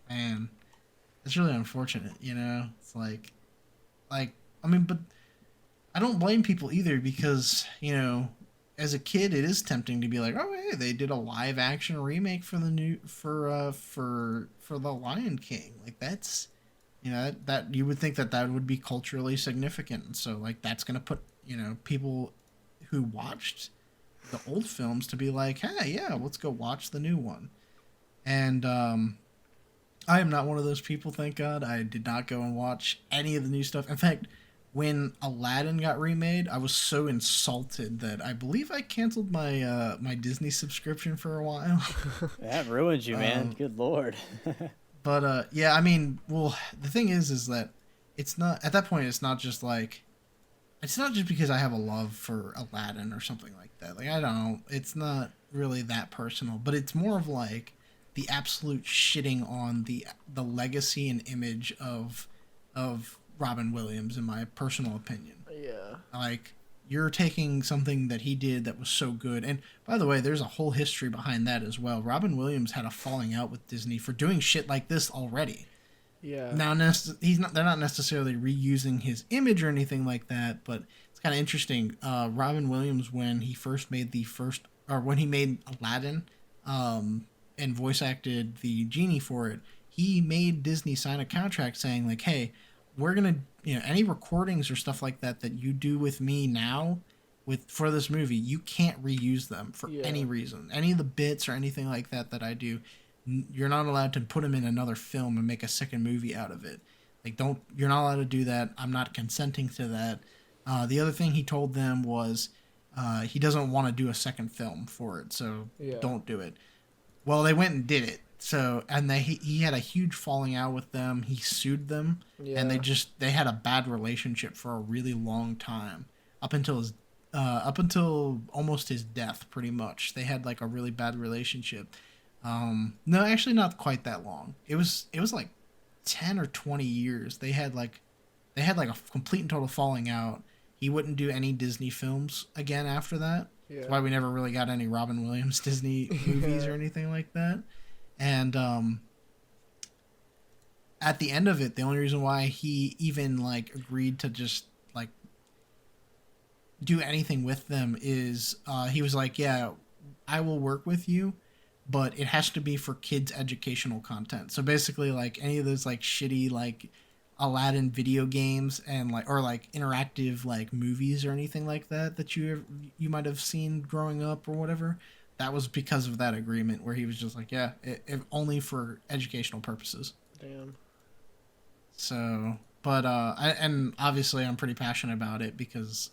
man, it's really unfortunate. You know, it's like I mean, but I don't blame people either because as a kid, it is tempting to be like, oh hey, they did a live action remake for the new for the Lion King. Like that's that you would think that would be culturally significant. So like that's gonna put people who watched the old films to be like, hey yeah, let's go watch the new one. And I am not one of those people. Thank God, I did not go and watch any of the new stuff. In fact, when Aladdin got remade, I was so insulted that I believe I canceled my my Disney subscription for a while. That ruins you, man. Good Lord. But yeah, I mean, well, the thing is that it's not at that point. It's not just like, it's not just because I have a love for Aladdin or something like that. Like I don't. It's not really that personal, but it's more of like the absolute shitting on the legacy and image of Robin Williams, in my personal opinion. Yeah. Like, you're taking something that he did that was so good. And by the way, there's a whole history behind that as well. Robin Williams had a falling out with Disney for doing shit like this already. Yeah. Now, they're not necessarily reusing his image or anything like that, but it's kind of interesting. Robin Williams, when he made Aladdin, and voice acted the genie for it, he made Disney sign a contract saying like, hey, we're gonna, any recordings or stuff like that you do with me now for this movie, you can't reuse them for any reason. Any of the bits or anything like that I do, you're not allowed to put them in another film and make a second movie out of it. Like, you're not allowed to do that. I'm not consenting to that. The other thing he told them was he doesn't want to do a second film for it, so don't do it. Well, they went and did it. So, and he had a huge falling out with them. He sued them, and they had a bad relationship for a really long time, up until almost his death, pretty much. They had like a really bad relationship. No, actually not quite that long. It was like 10 or 20 years. They had like a complete and total falling out. He wouldn't do any Disney films again after that. Yeah. That's why we never really got any Robin Williams Disney movies or anything like that. And at the end of it, the only reason why he even like agreed to just like do anything with them is he was like, yeah, I will work with you, but it has to be for kids' educational content. So basically, like any of those like shitty like Aladdin video games and like, or like interactive like movies or anything like that you might have seen growing up or whatever. That was because of that agreement where he was just like, yeah, if only for educational purposes. Damn. So, but and obviously I'm pretty passionate about it because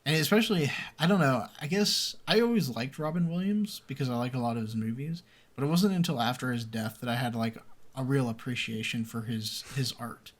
And especially, I don't know. I guess I always liked Robin Williams because I like a lot of his movies, but it wasn't until after his death that I had like a real appreciation for his art.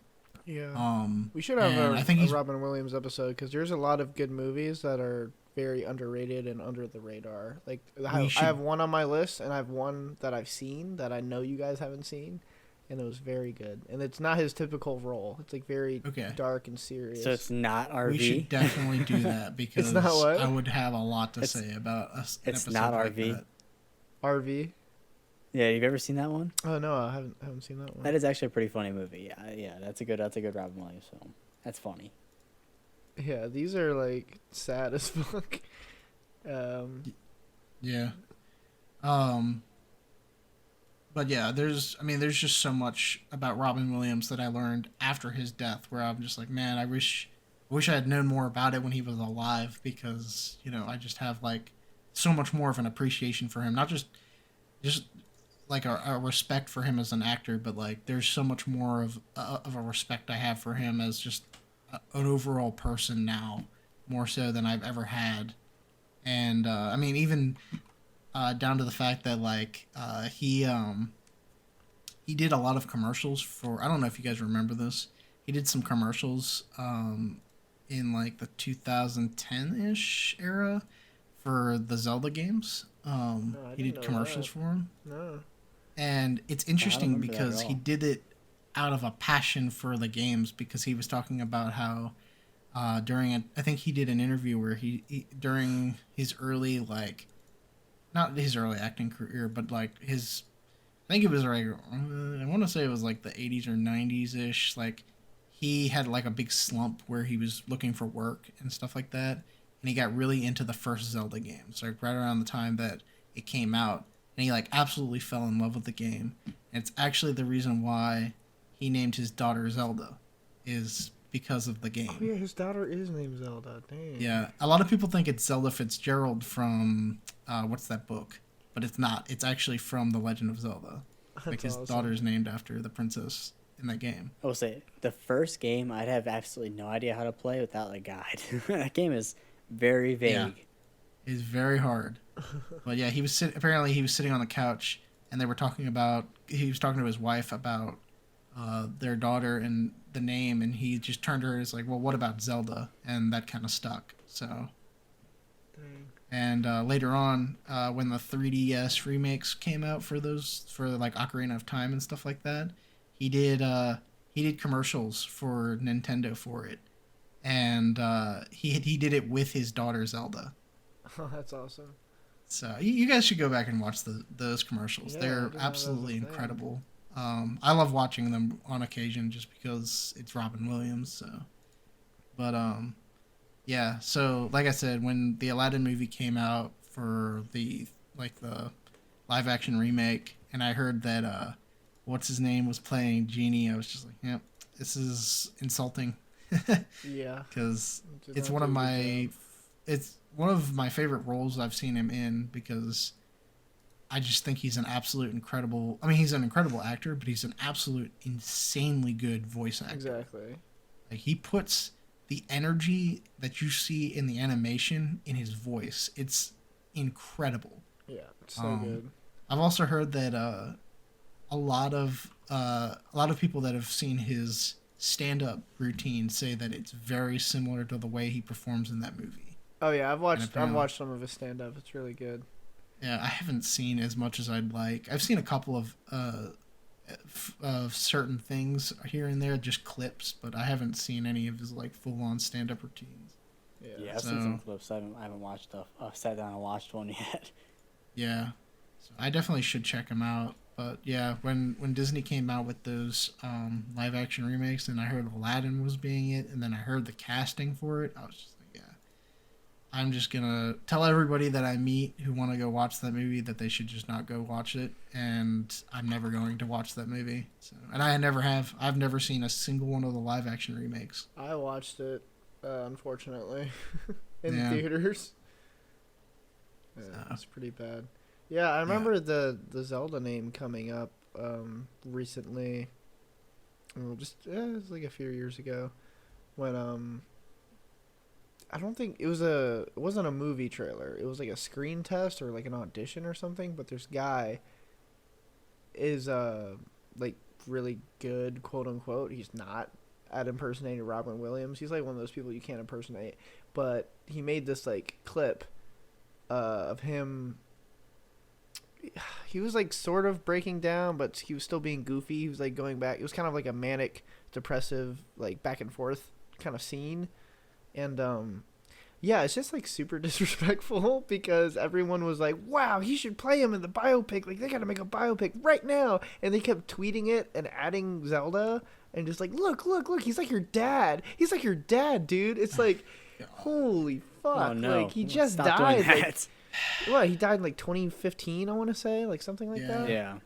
Yeah. We should have And I think a he's Robin Williams episode because there's a lot of good movies that are very underrated and under the radar. Like I should have one on my list, and I have one that I've seen that I know you guys haven't seen, and it was very good. And it's not his typical role. It's like very okay. dark and serious. So it's not RV. We should definitely do that because not what? I would have a lot to It's- say about us. it's not RV. RV. Yeah, you've ever seen that one? Oh no, I haven't seen that one. That is actually a pretty funny movie. Yeah, that's a good Robin Williams film. That's funny. Yeah, these are like sad as fuck. Yeah. But yeah, there's just so much about Robin Williams that I learned after his death where I'm just like, man, I wish I had known more about it when he was alive because, I just have like so much more of an appreciation for him. Not just like a respect for him as an actor, but like there's so much more of a respect I have for him as just an overall person now, more so than I've ever had. And even down to the fact that like he did a lot of commercials for, I don't know if you guys remember this. He did some commercials in like the 2010-ish era for the Zelda games. He did commercials for him. No. And it's interesting remember that at because he all. did it out of a passion for the games because he was talking about how I think he did an interview where he during his early like not his early acting career but like his I think it was like I want to say it was like the 80s or 90s ish, like he had like a big slump where he was looking for work and stuff like that, and he got really into the first Zelda game, so like right around the time that it came out, and he like absolutely fell in love with the game. And it's actually the reason why he named his daughter Zelda, is because of the game. Oh yeah, his daughter is named Zelda. Dang. Yeah, a lot of people think it's Zelda Fitzgerald from what's that book, but it's not. It's actually from The Legend of Zelda. Like his daughter's named after the princess in that game. I will say the first game I'd have absolutely no idea how to play without a guide. That game is very vague. Yeah. It's very hard. But yeah, apparently he was sitting on the couch and he was talking to his wife about their daughter and the name, and he just turned to her and was like, well, what about Zelda? And that kind of stuck. So Dang. and later on when the 3DS remakes came out for like Ocarina of Time and stuff like that, he did commercials for Nintendo for it, and he did it with his daughter Zelda. Oh, that's awesome. So you guys should go back and watch those commercials. Yeah, I They're didn't know that was a absolutely thing. incredible. I love watching them on occasion just because it's Robin Williams. So, but yeah. So like I said, when the Aladdin movie came out for the live action remake, and I heard that what's his name was playing Genie, I was just like, yep, this is insulting. Yeah. Because Did it's not one of do a good my job. it's one of my favorite roles I've seen him in, because I just think he's an he's an incredible actor, but he's an absolute insanely good voice actor. Exactly. Like he puts the energy that you see in the animation in his voice. It's incredible. Yeah, it's so good. I've also heard that a lot of people that have seen his stand-up routine say that it's very similar to the way he performs in that movie. Oh yeah, I've watched apparently- some of his stand up. It's really good. Yeah, I haven't seen as much as I'd like. I've seen a couple of certain things here and there, just clips, but I haven't seen any of his like full-on stand-up routines. Yeah. Yeah, I've seen some clips. I haven't watched sat down and watched one yet. Yeah, so I definitely should check him out. But yeah, when Disney came out with those live action remakes, and I heard Aladdin was being it, and then I heard the casting for it, I was just like, yeah, I'm just gonna tell everybody that I meet who want to go watch that movie that they should just not go watch it, and I'm never going to watch that movie. So, and I never have. I've never seen a single one of the live action remakes. I watched it, unfortunately, in Yeah. theaters. Yeah, So. it's pretty bad. Yeah, I remember the Zelda name coming up recently. It was like a few years ago when I don't think it wasn't a movie trailer. It was like a screen test or like an audition or something. But this guy is like really good, quote unquote. He's not at impersonating Robin Williams. He's like one of those people you can't impersonate. But he made this like clip of him. He was like sort of breaking down, but he was still being goofy. He was like going back. It was kind of like a manic, depressive, like back and forth kind of scene. And yeah, it's just like super disrespectful because everyone was like, wow, he should play him in the biopic. Like, they got to make a biopic right now. And they kept tweeting it and adding Zelda and just like, look, he's like your dad. He's like your dad, dude. It's like, holy fuck. Oh, no. Like, he just Stop died. doing Like, that. what? He died in like 2015, I want to say, like something like that. Yeah.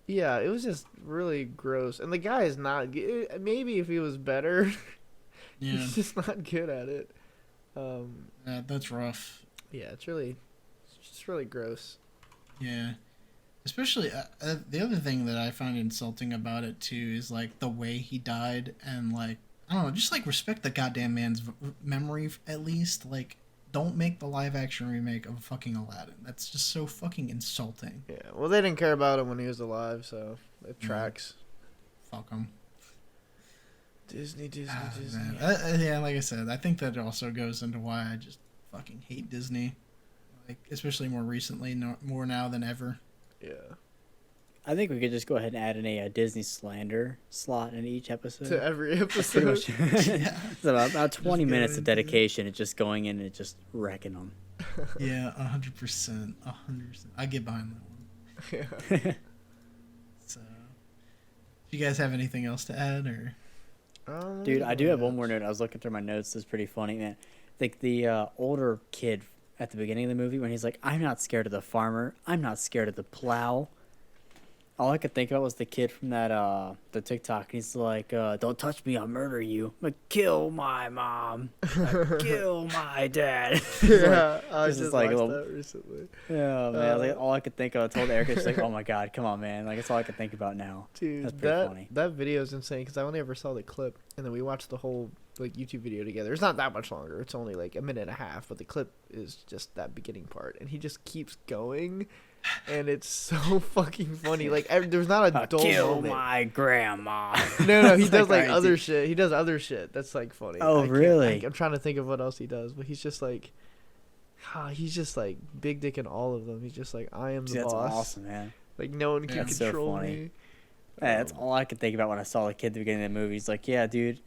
Yeah, it was just really gross. And the guy is not. Maybe if he was better, Yeah, he's just not good at it. that's rough. Yeah, it's just really gross. Yeah, especially the other thing that I find insulting about it too is like the way he died, and like I don't know, just like respect the goddamn man's memory at least. Like, don't make the live action remake of fucking Aladdin. That's just so fucking insulting. Yeah, well, they didn't care about him when he was alive, so it tracks. Fuck him. Disney. Yeah, like I said, I think that also goes into why I just fucking hate Disney. Like, especially more recently, more now than ever. Yeah. I think we could just go ahead and add in a Disney slander slot in each episode. To every That's pretty episode. much Yeah. it's about 20 Just minutes go of into it. dedication and just going in and just wrecking them. Yeah, 100%. 100%. I get behind that one. Yeah. So, do you guys have anything else to add, or? Dude, I do have one more note. I was looking through my notes. It's pretty funny, man. Like the older kid at the beginning of the movie when he's like, I'm not scared of the farmer. I'm not scared of the plow. All I could think about was the kid from that the TikTok. He's like, don't touch me, I'll murder you. I'm like, kill my mom. Like, kill my dad. Yeah, I this is just like watched a little- that recently. Yeah, man. Like, all I could think of, I told Erica, she's like, oh my God, come on, man. Like, that's all I could think about now. Dude, That's pretty funny. that video is insane because I only ever saw the clip and then we watched the whole like YouTube video together. It's not that much longer. It's only like a minute and a half, but the clip is just that beginning part, and he just keeps going, and it's so fucking funny. Like there's not a dull Kill moment. my grandma. No, he It's does like alright, other dude. shit. He does other shit. That's like funny. Oh, I can't- really? I'm trying to think of what else he does, but he's just like, he's just like big dick in all of them. He's just like, I am the Dude, that's boss. awesome, man. Like no one can Yeah. That's so control funny. me. Yeah, that's all I could think about when I saw the kid at the beginning of the movie. He's like, yeah, dude,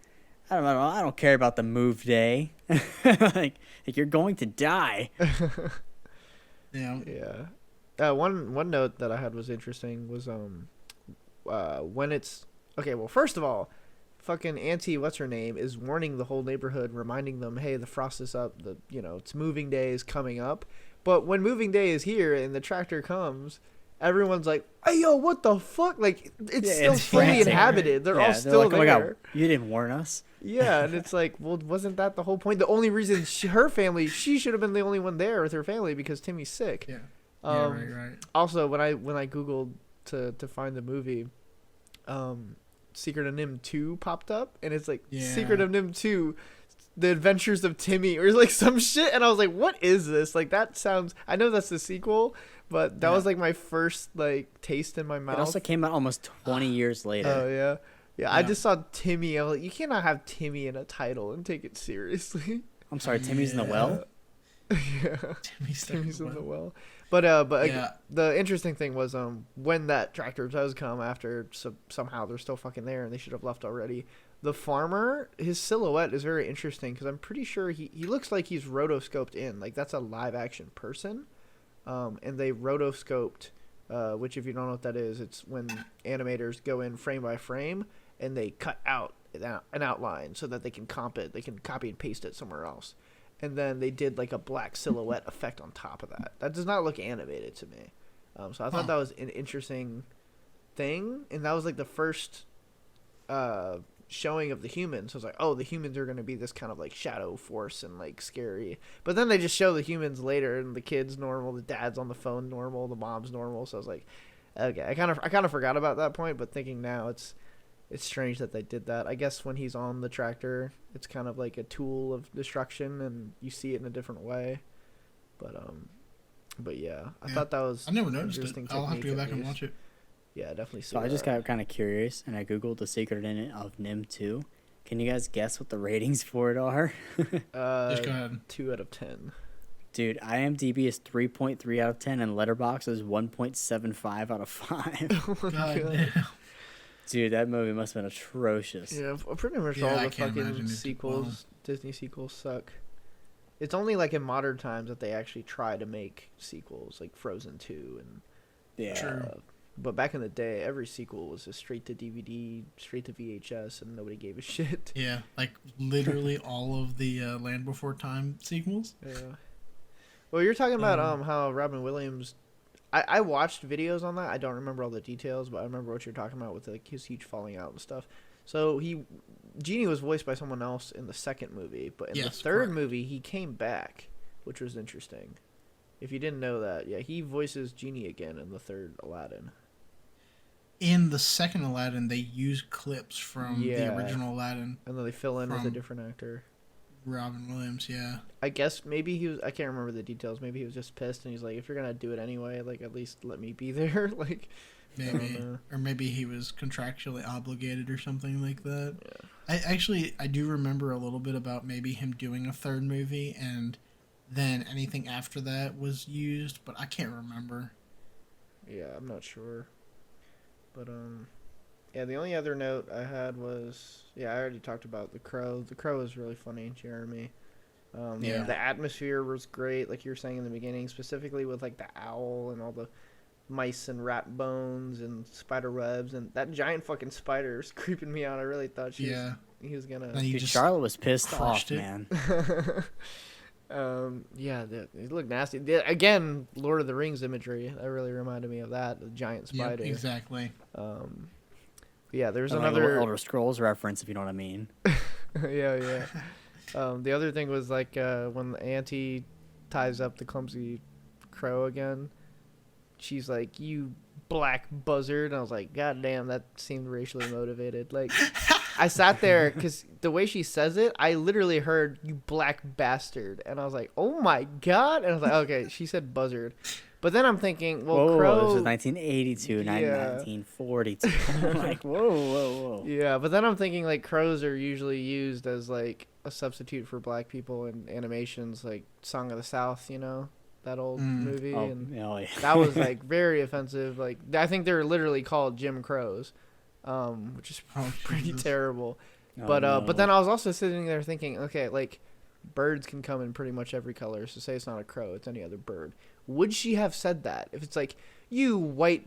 I don't care about the move day. like you're going to die. Yeah. Yeah. One note that I had was interesting was when it's okay. Well, first of all, fucking Auntie, what's her name, is warning the whole neighborhood, reminding them, hey, the frost is up. It's moving day is coming up. But when moving day is here and the tractor comes, everyone's like, hey, yo, what the fuck? Like, it's Yeah, still it's fully frantic, inhabited. They're all Yeah, still like, there. oh my God, you didn't warn us. Yeah, and it's like, well, wasn't that the whole point? The only reason her family, she should have been the only one there with her family because Timmy's sick. Yeah. Right. Also, when I googled to find the movie, Secret of NIMH 2 popped up, and it's like Yeah. Secret of NIMH 2, The Adventures of Timmy, or like some shit, and I was like, what is this? Like, that sounds, I know that's the sequel, but that Yeah. was like my first like taste in my mouth. It also came out almost 20 years later. Oh yeah. I Yeah. just saw Timmy. I was like, you cannot have Timmy in a title and take it seriously. I'm sorry, Timmy's in the well? Yeah. Timmy's Timmy's in well. the well. But Yeah. the interesting thing was when that tractor does come after, somehow they're still fucking there and they should have left already. The farmer, his silhouette is very interesting because I'm pretty sure he looks like he's rotoscoped in. Like, that's a live action person. And they rotoscoped, which if you don't know what that is, it's when animators go in frame by frame and they cut out an outline so that they can comp it. They can copy and paste it somewhere else. And then they did like a black silhouette effect on top of that. That does not look animated to me. So I thought that was an interesting thing. And that was like the first showing of the humans. So I was like, oh, the humans are going to be this kind of like shadow force and like scary. But then they just show the humans later, and the kid's normal, the dad's on the phone normal, the mom's normal. So I was like, okay, I kind of forgot about that point. But thinking now, it's it's strange that they did that. I guess when he's on the tractor, it's kind of like a tool of destruction, and you see it in a different way. But yeah, I thought that was I never noticed it. interesting I'll have to go technique, back at and least. watch it. Yeah, definitely see So I just that. got kind of curious, and I googled the secret in it of NIMH 2. Can you guys guess what the ratings for it are? Just go ahead. 2 out of 10. Dude, IMDb is 3.3 out of 10, and Letterboxd is 1.75 out of 5. God damn. Dude, that movie must have been atrocious. Yeah, pretty much Yeah, all I the can't imagine fucking it did sequels, Disney sequels suck. It's only like in modern times that they actually try to make sequels, like Frozen 2 and Yeah. True. but back in the day, every sequel was just straight to DVD, straight to VHS, and nobody gave a shit. Yeah, like literally all of the Land Before Time sequels. Yeah. Well, you're talking about how Robin Williams. I watched videos on that. I don't remember all the details, but I remember what you're talking about with like his huge falling out and stuff. So Genie was voiced by someone else in the second movie, but in the Yes, third correct. movie he came back, which was interesting. If you didn't know that, yeah, he voices Genie again in the third Aladdin. In the second Aladdin, they used clips from the Yeah. original Aladdin. And then they fill in with a From- different actor. Robin Williams, yeah. I guess maybe he was. I can't remember the details. Maybe he was just pissed, and he's like, "If you're gonna do it anyway, like at least let me be there." Like, I don't Maybe. know. Or maybe he was contractually obligated or something like that. Yeah. I do remember a little bit about maybe him doing a third movie and then anything after that was used, but I can't remember. Yeah, I'm not sure. But yeah. The only other note I had was, I already talked about The Crow. The Crow is really funny, Jeremy. Yeah. The atmosphere was great, like you were saying in the beginning, specifically with like the owl and all the mice and rat bones and spider webs and that giant fucking spider was creeping me out. I really thought he was gonna. Then you Dude, just Charlotte was pissed off, crushed it. man. Yeah, it looked nasty. Again, Lord of the Rings imagery. That really reminded me of that, the giant spider. Yep, exactly. Yeah, there's Like a little another. Elder Scrolls reference, if you know what I mean. Yeah. The other thing was like when the auntie ties up the clumsy crow again. She's like, "You black buzzard," and I was like, "God damn, that seemed racially motivated." Like, I sat there because the way she says it, I literally heard "you black bastard," and I was like, "Oh my god!" And I was like, "Okay, she said buzzard," but then I'm thinking, well, Whoa, crow. this is 1982, not Yeah. 1942. I'm like, whoa. Yeah, but then I'm thinking like crows are usually used as like a substitute for black people in animations, like Song of the South, you know, that old movie, Oh, and yeah. that was like very offensive. Like I think they're literally called Jim Crows, which is Oh, pretty Jesus. terrible. Oh, But no. but then I was also sitting there thinking, okay, like birds can come in pretty much every color. So say it's not a crow, it's any other bird. Would she have said that if it's like you white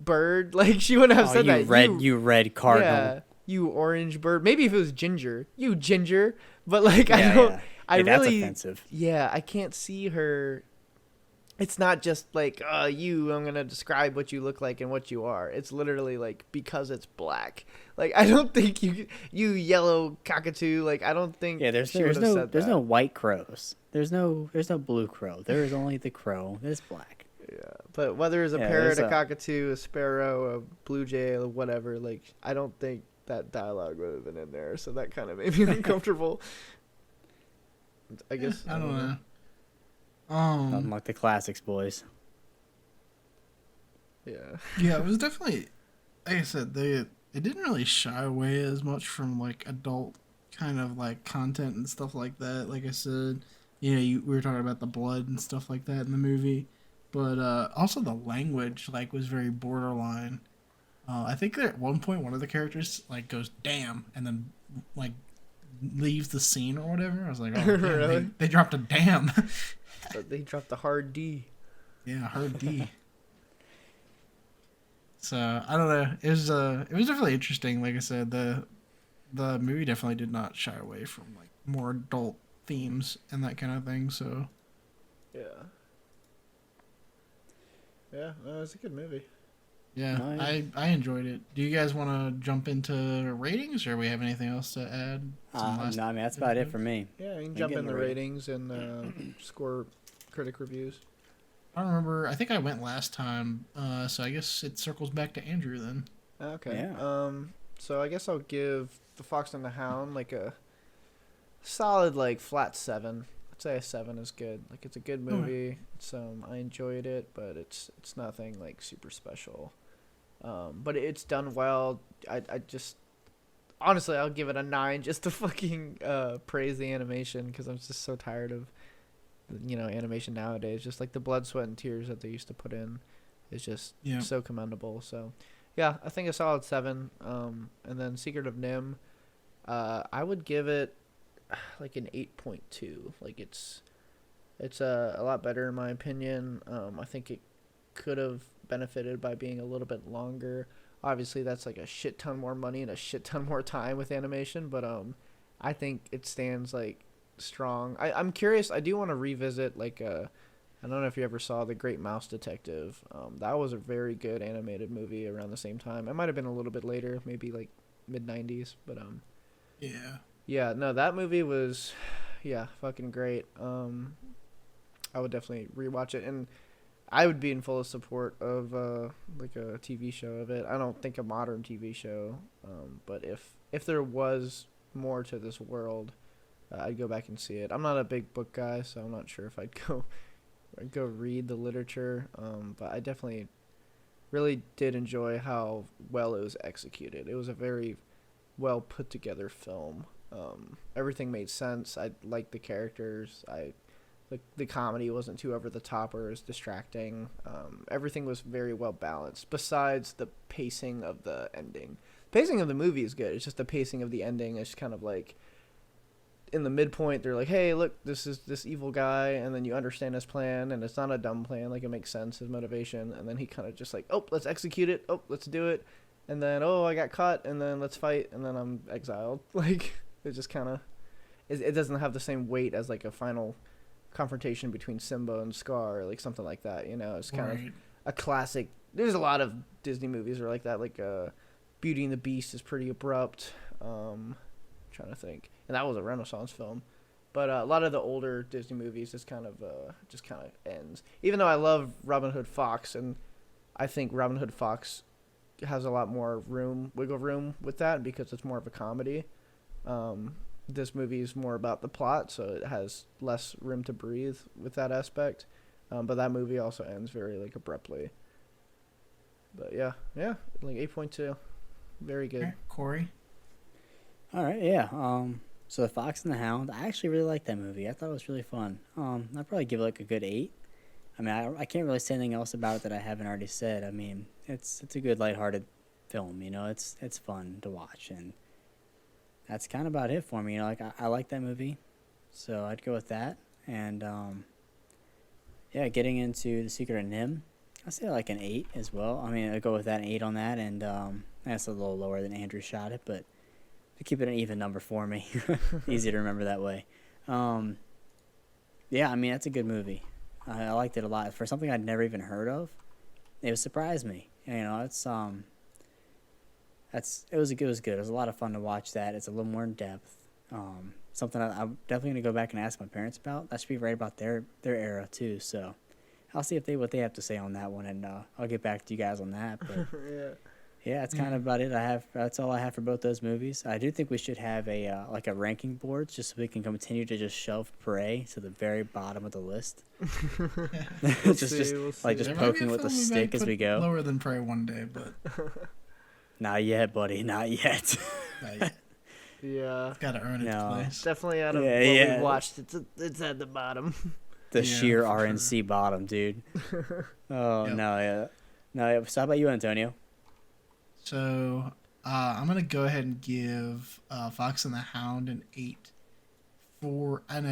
bird? Like she wouldn't have Oh, said you that. red, you red cardinal. Yeah, you orange bird. Maybe if it was ginger, you ginger. But like I Yeah, don't. yeah. I Hey, that's really. offensive. Yeah, I can't see her. It's not just like you. I'm gonna describe what you look like and what you are. It's literally like because it's black. Like I don't think you yellow cockatoo. Like I don't think. Yeah, there's she would have no said there's that. no white crows. There's no blue crow. There is only the crow that is black. Yeah, but whether it's a Yeah, parrot, there's a a- cockatoo, a sparrow, a blue jay, or whatever, like I don't think that dialogue would have been in there. So that kind of made me uncomfortable. I guess I don't know. Nothing like the classics, boys. Yeah. Yeah, it was definitely, like I said, it didn't really shy away as much from like adult kind of like content and stuff like that. Like I said, we were talking about the blood and stuff like that in the movie, but also the language like was very borderline. I think that at one point one of the characters like goes "damn" and then like leaves the scene or whatever. I was like, oh, damn, Really? they dropped a "damn." But they dropped the hard D. Yeah, hard D. So I don't know. It was definitely interesting. Like I said, the movie definitely did not shy away from like more adult themes and that kind of thing. So Yeah. Yeah, no, it's a good movie. yeah, Nice. I enjoyed it. Do you guys want to jump into ratings, or we have anything else to add? Some last- No, I mean that's about it for me. Yeah, you can I'm jump in getting the the ratings and score critic reviews. I don't remember. I think I went last time. So I guess it circles back to Andrew then. Okay. Yeah. So I guess I'll give The Fox and the Hound like a solid like flat 7. I'd say a 7 is good. Like it's a good Okay. movie. It's I enjoyed it, but it's nothing like super special. But it's done well. I just honestly I'll give it a 9 just to fucking praise the animation because I'm just so tired of animation nowadays. Just like the blood, sweat, and tears that they used to put in is just Yeah. so commendable. So yeah, I think a solid 7. And then Secret of Nim, I would give it like an 8.2. Like it's a lot better in my opinion. I think it could have benefited by being a little bit longer. Obviously, that's like a shit ton more money and a shit ton more time with animation, but I think it stands like strong. I'm curious. I do want to revisit like I don't know if you ever saw The Great Mouse Detective. That was a very good animated movie around the same time. It might have been a little bit later, maybe like mid '90s, but Yeah. yeah, no, that movie was, yeah, fucking great. I would definitely rewatch it, and I would be in full support of like a TV show of it. I don't think a modern TV show, but if there was more to this world, I'd go back and see it. I'm not a big book guy, so I'm not sure if I'd go read the literature. But I definitely really did enjoy how well it was executed. It was a very well put together film. Everything made sense. I liked the characters. The comedy wasn't too over the top or as distracting. Everything was very well balanced. Besides the pacing of the ending, pacing of the movie is good. It's just the pacing of the ending is kind of like in the midpoint. They're like, "Hey, look, this is this evil guy," and then you understand his plan, and it's not a dumb plan. Like it makes sense, his motivation, and then he kind of just like, "Oh, let's execute it. Oh, let's do it," and then, "Oh, I got caught," and then let's fight, and then I'm exiled. Like it just kind of it doesn't have the same weight as like a final confrontation between Simba and Scar, or like something like that. It's kind of Right. a classic. There's a lot of Disney movies are like that. Like Beauty and the Beast is pretty abrupt. Trying to think, and that was a Renaissance film. But a lot of the older Disney movies just kind of ends. Even though I love Robin Hood Fox, and I think Robin Hood Fox has a lot more wiggle room with that because it's more of a comedy. This movie is more about the plot, so it has less room to breathe with that aspect. But that movie also ends very like abruptly. But yeah, like 8.2, very good. Okay. Corey. All right, yeah. So The Fox and the Hound, I actually really liked that movie. I thought it was really fun. I'd probably give it like a good 8. I mean, I can't really say anything else about it that I haven't already said. I mean, it's a good lighthearted film. It's fun to watch, and that's kind of about it for me. Like I like that movie, so I'd go with that. And yeah, getting into The Secret of Nim, I'd say like an 8 as well. I mean, I'd go with that, an 8 on that, and that's a little lower than Andrew shot it, but to keep it an even number for me, easy to remember that way. Yeah, I mean that's a good movie. I liked it a lot for something I'd never even heard of. It surprised me. It was good. It was a lot of fun to watch that. It's a little more in depth. Something I'm definitely gonna go back and ask my parents about. That should be right about their era too. So I'll see what they have to say on that one, and I'll get back to you guys on that. But Yeah. yeah, that's kind of about it. That's all I have for both those movies. I do think we should have a like a ranking board just so we can continue to just shove Prey to the very bottom of the list. We'll just see, we'll like see. just There might be poking a with the film we stick might as put we go. Lower than Prey one day, but Not yet, buddy. Not yet. not yet. Yeah. Got to earn its No. place. Definitely out of Yeah, what yeah. we've watched, it's at the bottom. The Yeah, sheer for RNC bottom, dude. Oh Yep. no, yeah. No, yeah. So how about you, Antonio? So I'm gonna go ahead and give Fox and the Hound an 8 for an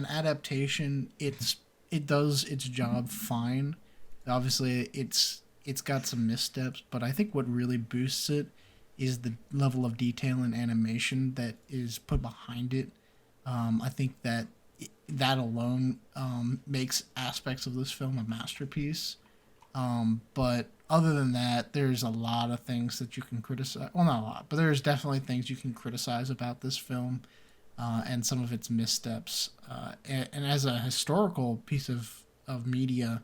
adaptation. It does its job fine. Obviously, it's got some missteps, but I think what really boosts it is the level of detail and animation that is put behind it. I think that alone makes aspects of this film a masterpiece. But other than that, there's a lot of things that you can criticize. Well, not a lot, but there's definitely things you can criticize about this film and some of its missteps. And as a historical piece of media,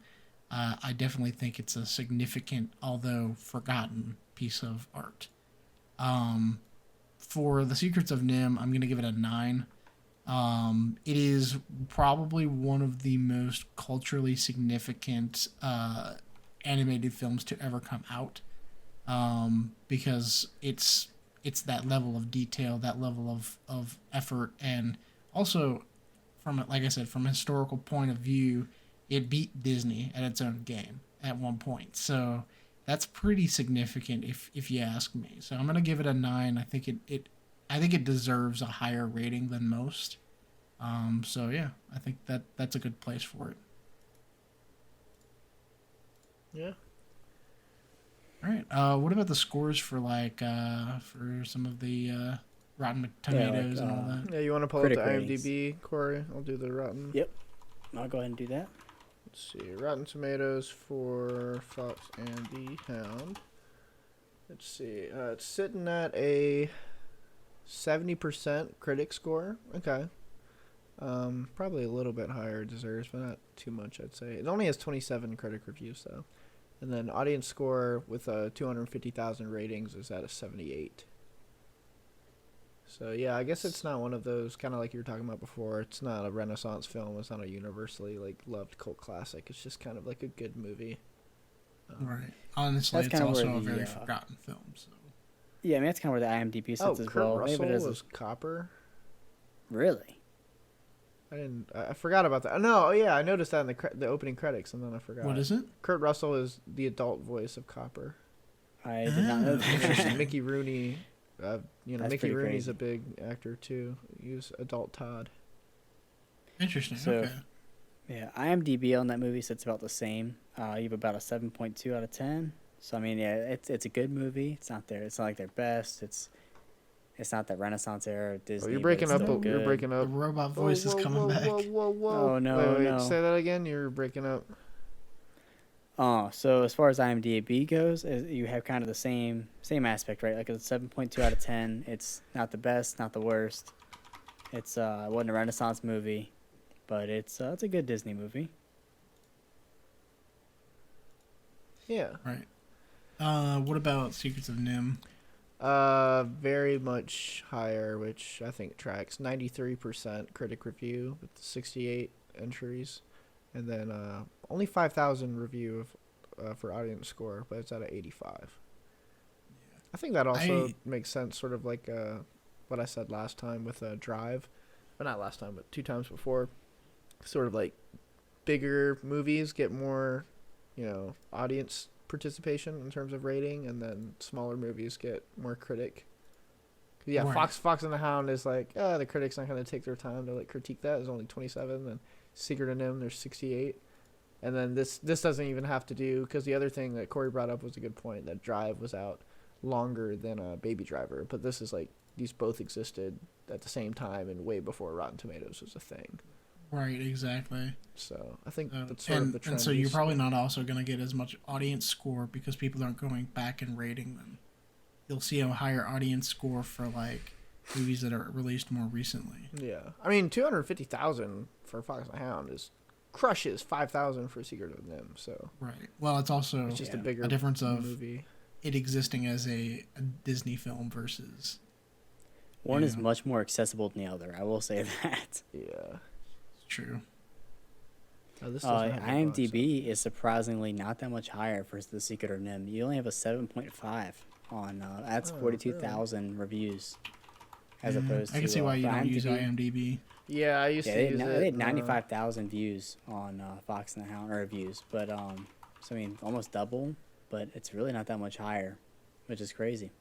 I definitely think it's a significant, although forgotten, piece of art. For The Secrets of Nim, I'm gonna give it a 9. It is probably one of the most culturally significant animated films to ever come out, because it's that level of detail, that level of effort, and also like I said, from a historical point of view, it beat Disney at its own game at one point. So that's pretty significant if you ask me. So I'm gonna give it a 9. I think it deserves a higher rating than most. So yeah, I think that's a good place for it. Yeah. All right. What about the scores for for some of the Rotten Tomatoes and all that? Yeah, you want to pull up Critic the ratings. IMDb, Corey? I'll do the Rotten. Yep. I'll go ahead and do that. Let's see. Rotten Tomatoes for Fox and the Hound. Let's see. It's sitting at a 70% critic score. Okay. Probably a little bit higher it deserves, but not too much, I'd say. It only has 27 critic reviews, though. And then audience score with 250,000 ratings is at a 78. So, yeah, I guess it's not one of those, kind of like you were talking about before. It's not a Renaissance film. It's not a universally, loved cult classic. It's just kind of like a good movie. Right. Honestly, That's it's kind of also where a the, very forgotten film. So. Yeah, I mean, that's kind of where the IMDb sits as Kurt well. Russell Maybe it was Copper. Really? I forgot about that. No, yeah, I noticed that in the opening credits, and then I forgot. What is it? Kurt Russell is the adult voice of Copper. I did not know that. Mickey Rooney, That's Mickey pretty Rooney's crazy. a big actor too. He was adult Todd. Interesting. So, Okay. Yeah, IMDb on that movie sits about the same. You have about a 7.2 out of 10. So I mean, yeah, it's a good movie. It's not like their best. It's not that Renaissance era Disney. Oh, you're but breaking it's up. still You're good. breaking The up. robot voice is coming back. Whoa. Oh, no, Wait, no. say that again. You're breaking up. Oh, so as far as IMDb goes, you have kind of the same aspect, right? Like a 7.2 out of 10. It's not the best, not the worst. It wasn't a Renaissance movie, but it's a good Disney movie. Yeah. Right. What about Secrets of Nim? Very much higher, which I think tracks. 93% critic review with 68 entries, and then only 5,000 review for audience score, but it's at an 85. I think that also makes sense, sort of like what I said last time with Drive, but not last time, but 2 times before. Sort of like bigger movies get more, audience participation in terms of rating, and then smaller movies get more critic. Yeah, Right. Fox and the Hound is like, the critic's not going to take their time to critique that. There's only 27, and Secret of Nim there's 68, and then this doesn't even have to do, because the other thing that Corey brought up was a good point, that Drive was out longer than Baby Driver, but this is like these both existed at the same time and way before Rotten Tomatoes was a thing. Right, exactly. So I think that's sort of the trend. And so you're probably not also going to get as much audience score because people aren't going back and rating them. You'll see a higher audience score for movies that are released more recently. Yeah, I mean 250,000 for Fox and the Hound crushes 5,000 for Secret of Nim. So Right. Well, it's also it's just a bigger difference of movie. it existing as a Disney film versus One is much more accessible than the other. I will say that. Yeah. true. Oh, this doesn't have a box, IMDb is surprisingly not that much higher for The Secret of Nim. You only have a 7.5 on that's 42,000 reviews, as opposed to. I can see why you don't use IMDb. IMDb. Yeah, I used to use it. They had 95,000 views on Fox and the Hound reviews, but so I mean almost double, but it's really not that much higher, which is crazy.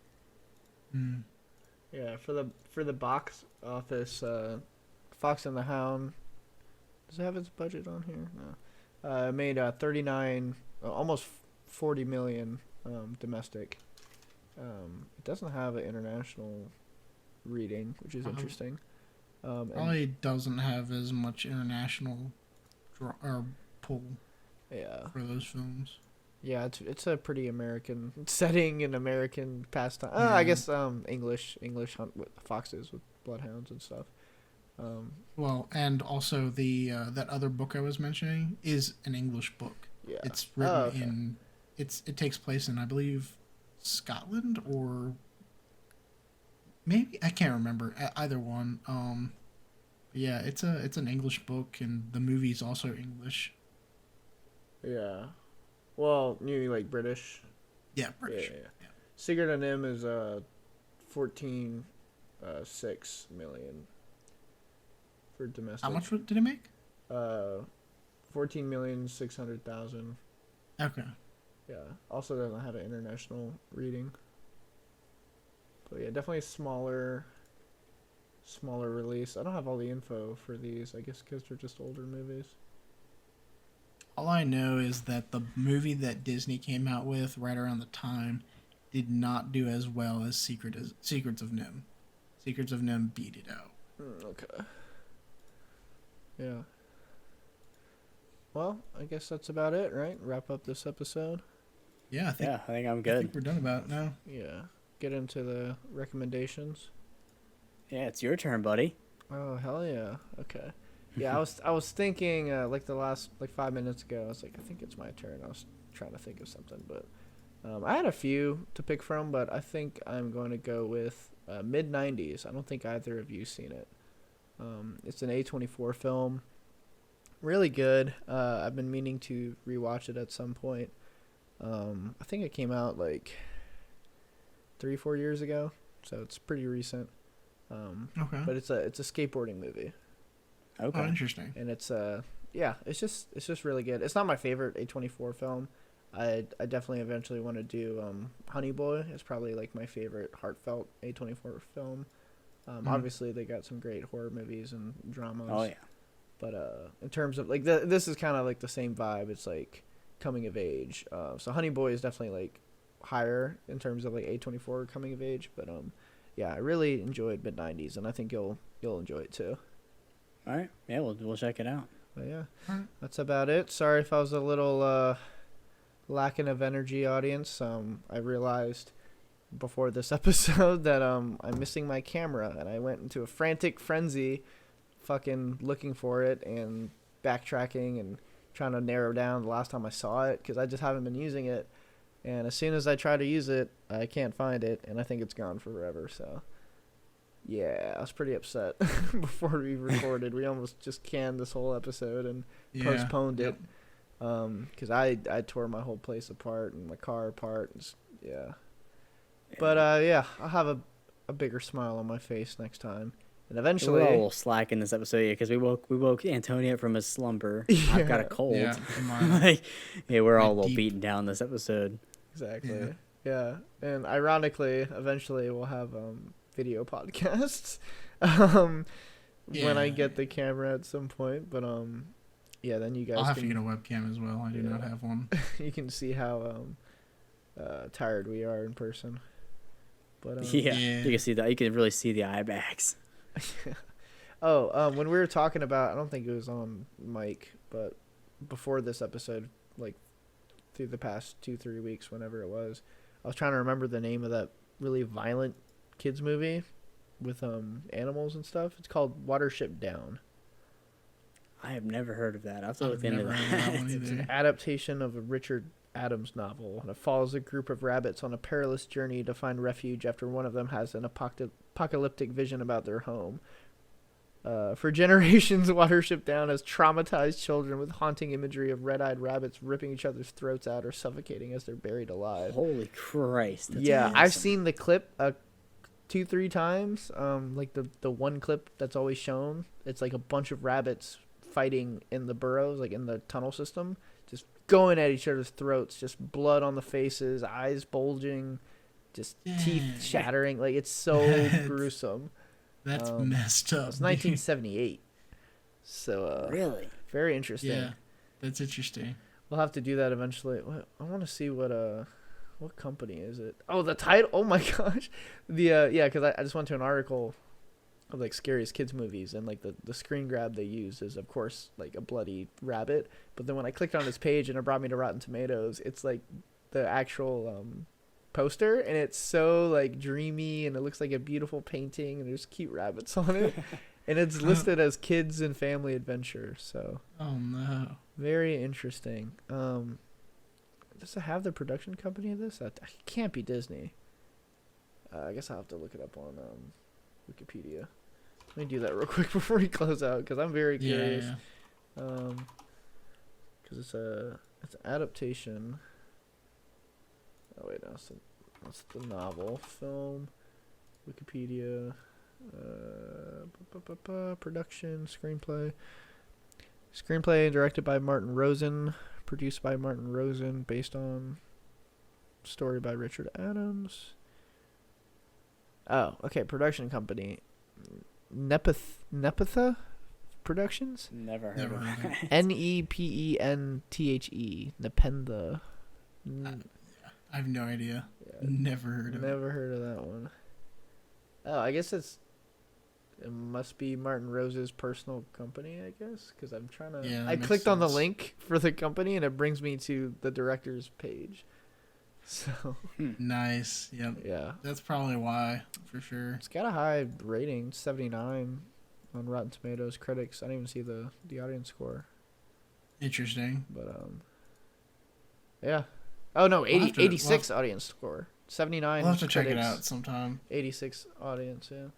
Mm. Yeah, for the box office, Fox and the Hound. Does it have its budget on here? No. It made 39, almost 40 million domestic. It doesn't have an international reading, which is interesting. Probably doesn't have as much international pull for those films. Yeah, it's a pretty American setting and American pastime. I guess English hunt with foxes with bloodhounds and stuff. Well, and also the that other book I was mentioning is an English book. Yeah, it's written in it takes place in, I believe, Scotland or maybe I can't remember either one. Yeah, it's an English book, and the movie's also English. Yeah. Well, you like British? Yeah, Yeah, British. yeah, yeah. Yeah. Secret of NIM is 14.6 million for How domestic. much did it make? 14,600,000. Okay. Yeah. Also doesn't have an international reading. But yeah, definitely smaller release. I don't have all the info for these. I guess because they're just older movies. All I know is that the movie that Disney came out with right around the time did not do as well as Secrets of NIMH. Secrets of NIMH beat it out. Okay. Yeah. Well, I guess that's about it, right? Wrap up this episode. Yeah, I think I'm I good. think we're done about it now. Yeah. Get into the recommendations. Yeah, it's your turn, buddy. Oh hell yeah. Okay. Yeah, I was thinking like the last like 5 minutes ago. I was like, I think it's my turn. I was trying to think of something, but I had a few to pick from, but I think I'm going to go with mid '90s. I don't think either of you seen it. It's an A24 film. Really good. I've been meaning to rewatch it at some point. I think it came out like 3-4 years ago, so it's pretty recent. Okay. But it's a skateboarding movie. Okay. Oh, interesting. And it's it's just really good. It's not my favorite A24 film. I definitely eventually want to do Honey Boy. It's probably like my favorite heartfelt A24 film. Obviously they got some great horror movies and dramas. Oh yeah. But in terms of like this is kind of like the same vibe. It's like coming of age. So Honey Boy is definitely like higher in terms of like A24 coming of age. But yeah, I really enjoyed mid '90s, and I think you'll enjoy it too. All right. Yeah, we'll check it out. But yeah, Alright. that's about it. Sorry if I was a little lacking of energy, audience. I realized before this episode that I'm missing my camera, and I went into a frantic frenzy, fucking looking for it and backtracking and trying to narrow down the last time I saw it because I just haven't been using it. And as soon as I try to use it, I can't find it, and I think it's gone forever. So. Yeah, I was pretty upset before we recorded. We almost just canned this whole episode and postponed it because I tore my whole place apart and my car apart. Yeah. But yeah, I'll have a bigger smile on my face next time, and eventually We're all slack in this episode because we woke Antonio up from his slumber. Yeah. I've got a cold. Yeah. Like, yeah, we're all a little deep. beaten down this episode. exactly. Yeah, and ironically, eventually we'll have video podcasts when I get the camera at some point. But yeah, then you guys I'll have to can get a webcam as well. I do not have one. you can see how tired we are in person. But Yeah, Yeah. you can see that. You can really see the eye bags. when we were talking about, I don't think it was on mic, but before this episode, like through the past 2-3 weeks, whenever it was, I was trying to remember the name of that really violent kids movie with animals and stuff. It's called Watership Down. I have never heard of that. I'll have to I've look into never heard of that that. one It's an either. adaptation of a Richard Adams novel, and it follows a group of rabbits on a perilous journey to find refuge after one of them has an apocalyptic vision about their home. For generations, Watership Down has traumatized children with haunting imagery of red-eyed rabbits ripping each other's throats out or suffocating as they're buried alive. Holy Christ! That's Yeah, I've awesome. seen the clip 2-3 times. Like the one clip that's always shown, it's like a bunch of rabbits fighting in the burrows, like in the tunnel system, just going at each other's throats, just blood on the faces, eyes bulging, just teeth shattering. Like it's so gruesome. That's messed up. It's 1978, so Really? very interesting. Yeah, that's interesting. We'll have to do that eventually. I want to see what company is it? Oh, the title. Oh my gosh, yeah, because I just went to an article of like scariest kids movies, and like the screen grab they use is of course like a bloody rabbit, but then when I clicked on this page and it brought me to Rotten Tomatoes, it's like the actual poster, and it's so like dreamy, and it looks like a beautiful painting, and there's cute rabbits on it, and it's listed as kids and family adventure. So Oh no. very interesting. Does it have the production company of this? That can't be Disney. I guess I'll have to look it up on Wikipedia. Let me do that real quick before we close out, because I'm very curious. Because it's an adaptation. Oh wait, no, that's the novel. Film, Wikipedia, production, screenplay. Screenplay directed by Martin Rosen, produced by Martin Rosen, based on story by Richard Adams. Oh, okay, production company. Nepenthe Productions? Never heard Never of heard of it. it. Nepenthe. Nepenthe. I have no idea. Yeah, Never heard of it. never heard of that one. Oh, I guess it must be Martin Rose's personal company, I guess, because I'm trying to. Yeah, that I makes clicked on the sense. link for the company, and it brings me to the director's page. So Nice. Yep. yeah, That's probably why, for sure. it's got a high rating, 79 on Rotten Tomatoes. Critics, I didn't even see the audience score, Interesting. but yeah. Oh no, 80, We'll have to- 86 audience score, 79. We'll have to check it critics, out sometime. 86 audience, yeah.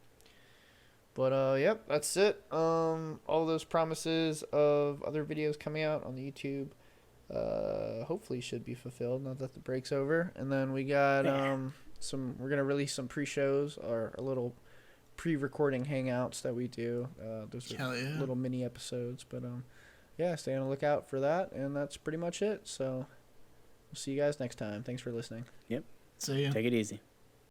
But yep, that's it. All those promises of other videos coming out on the YouTube, hopefully should be fulfilled now that the break's over. And then we got we're gonna release some pre-shows or a little pre-recording hangouts that we do. Those are Hell yeah. little mini episodes, but yeah, stay on the lookout for that. And that's pretty much it. So we'll see you guys next time. Thanks for listening. See ya. Take it easy.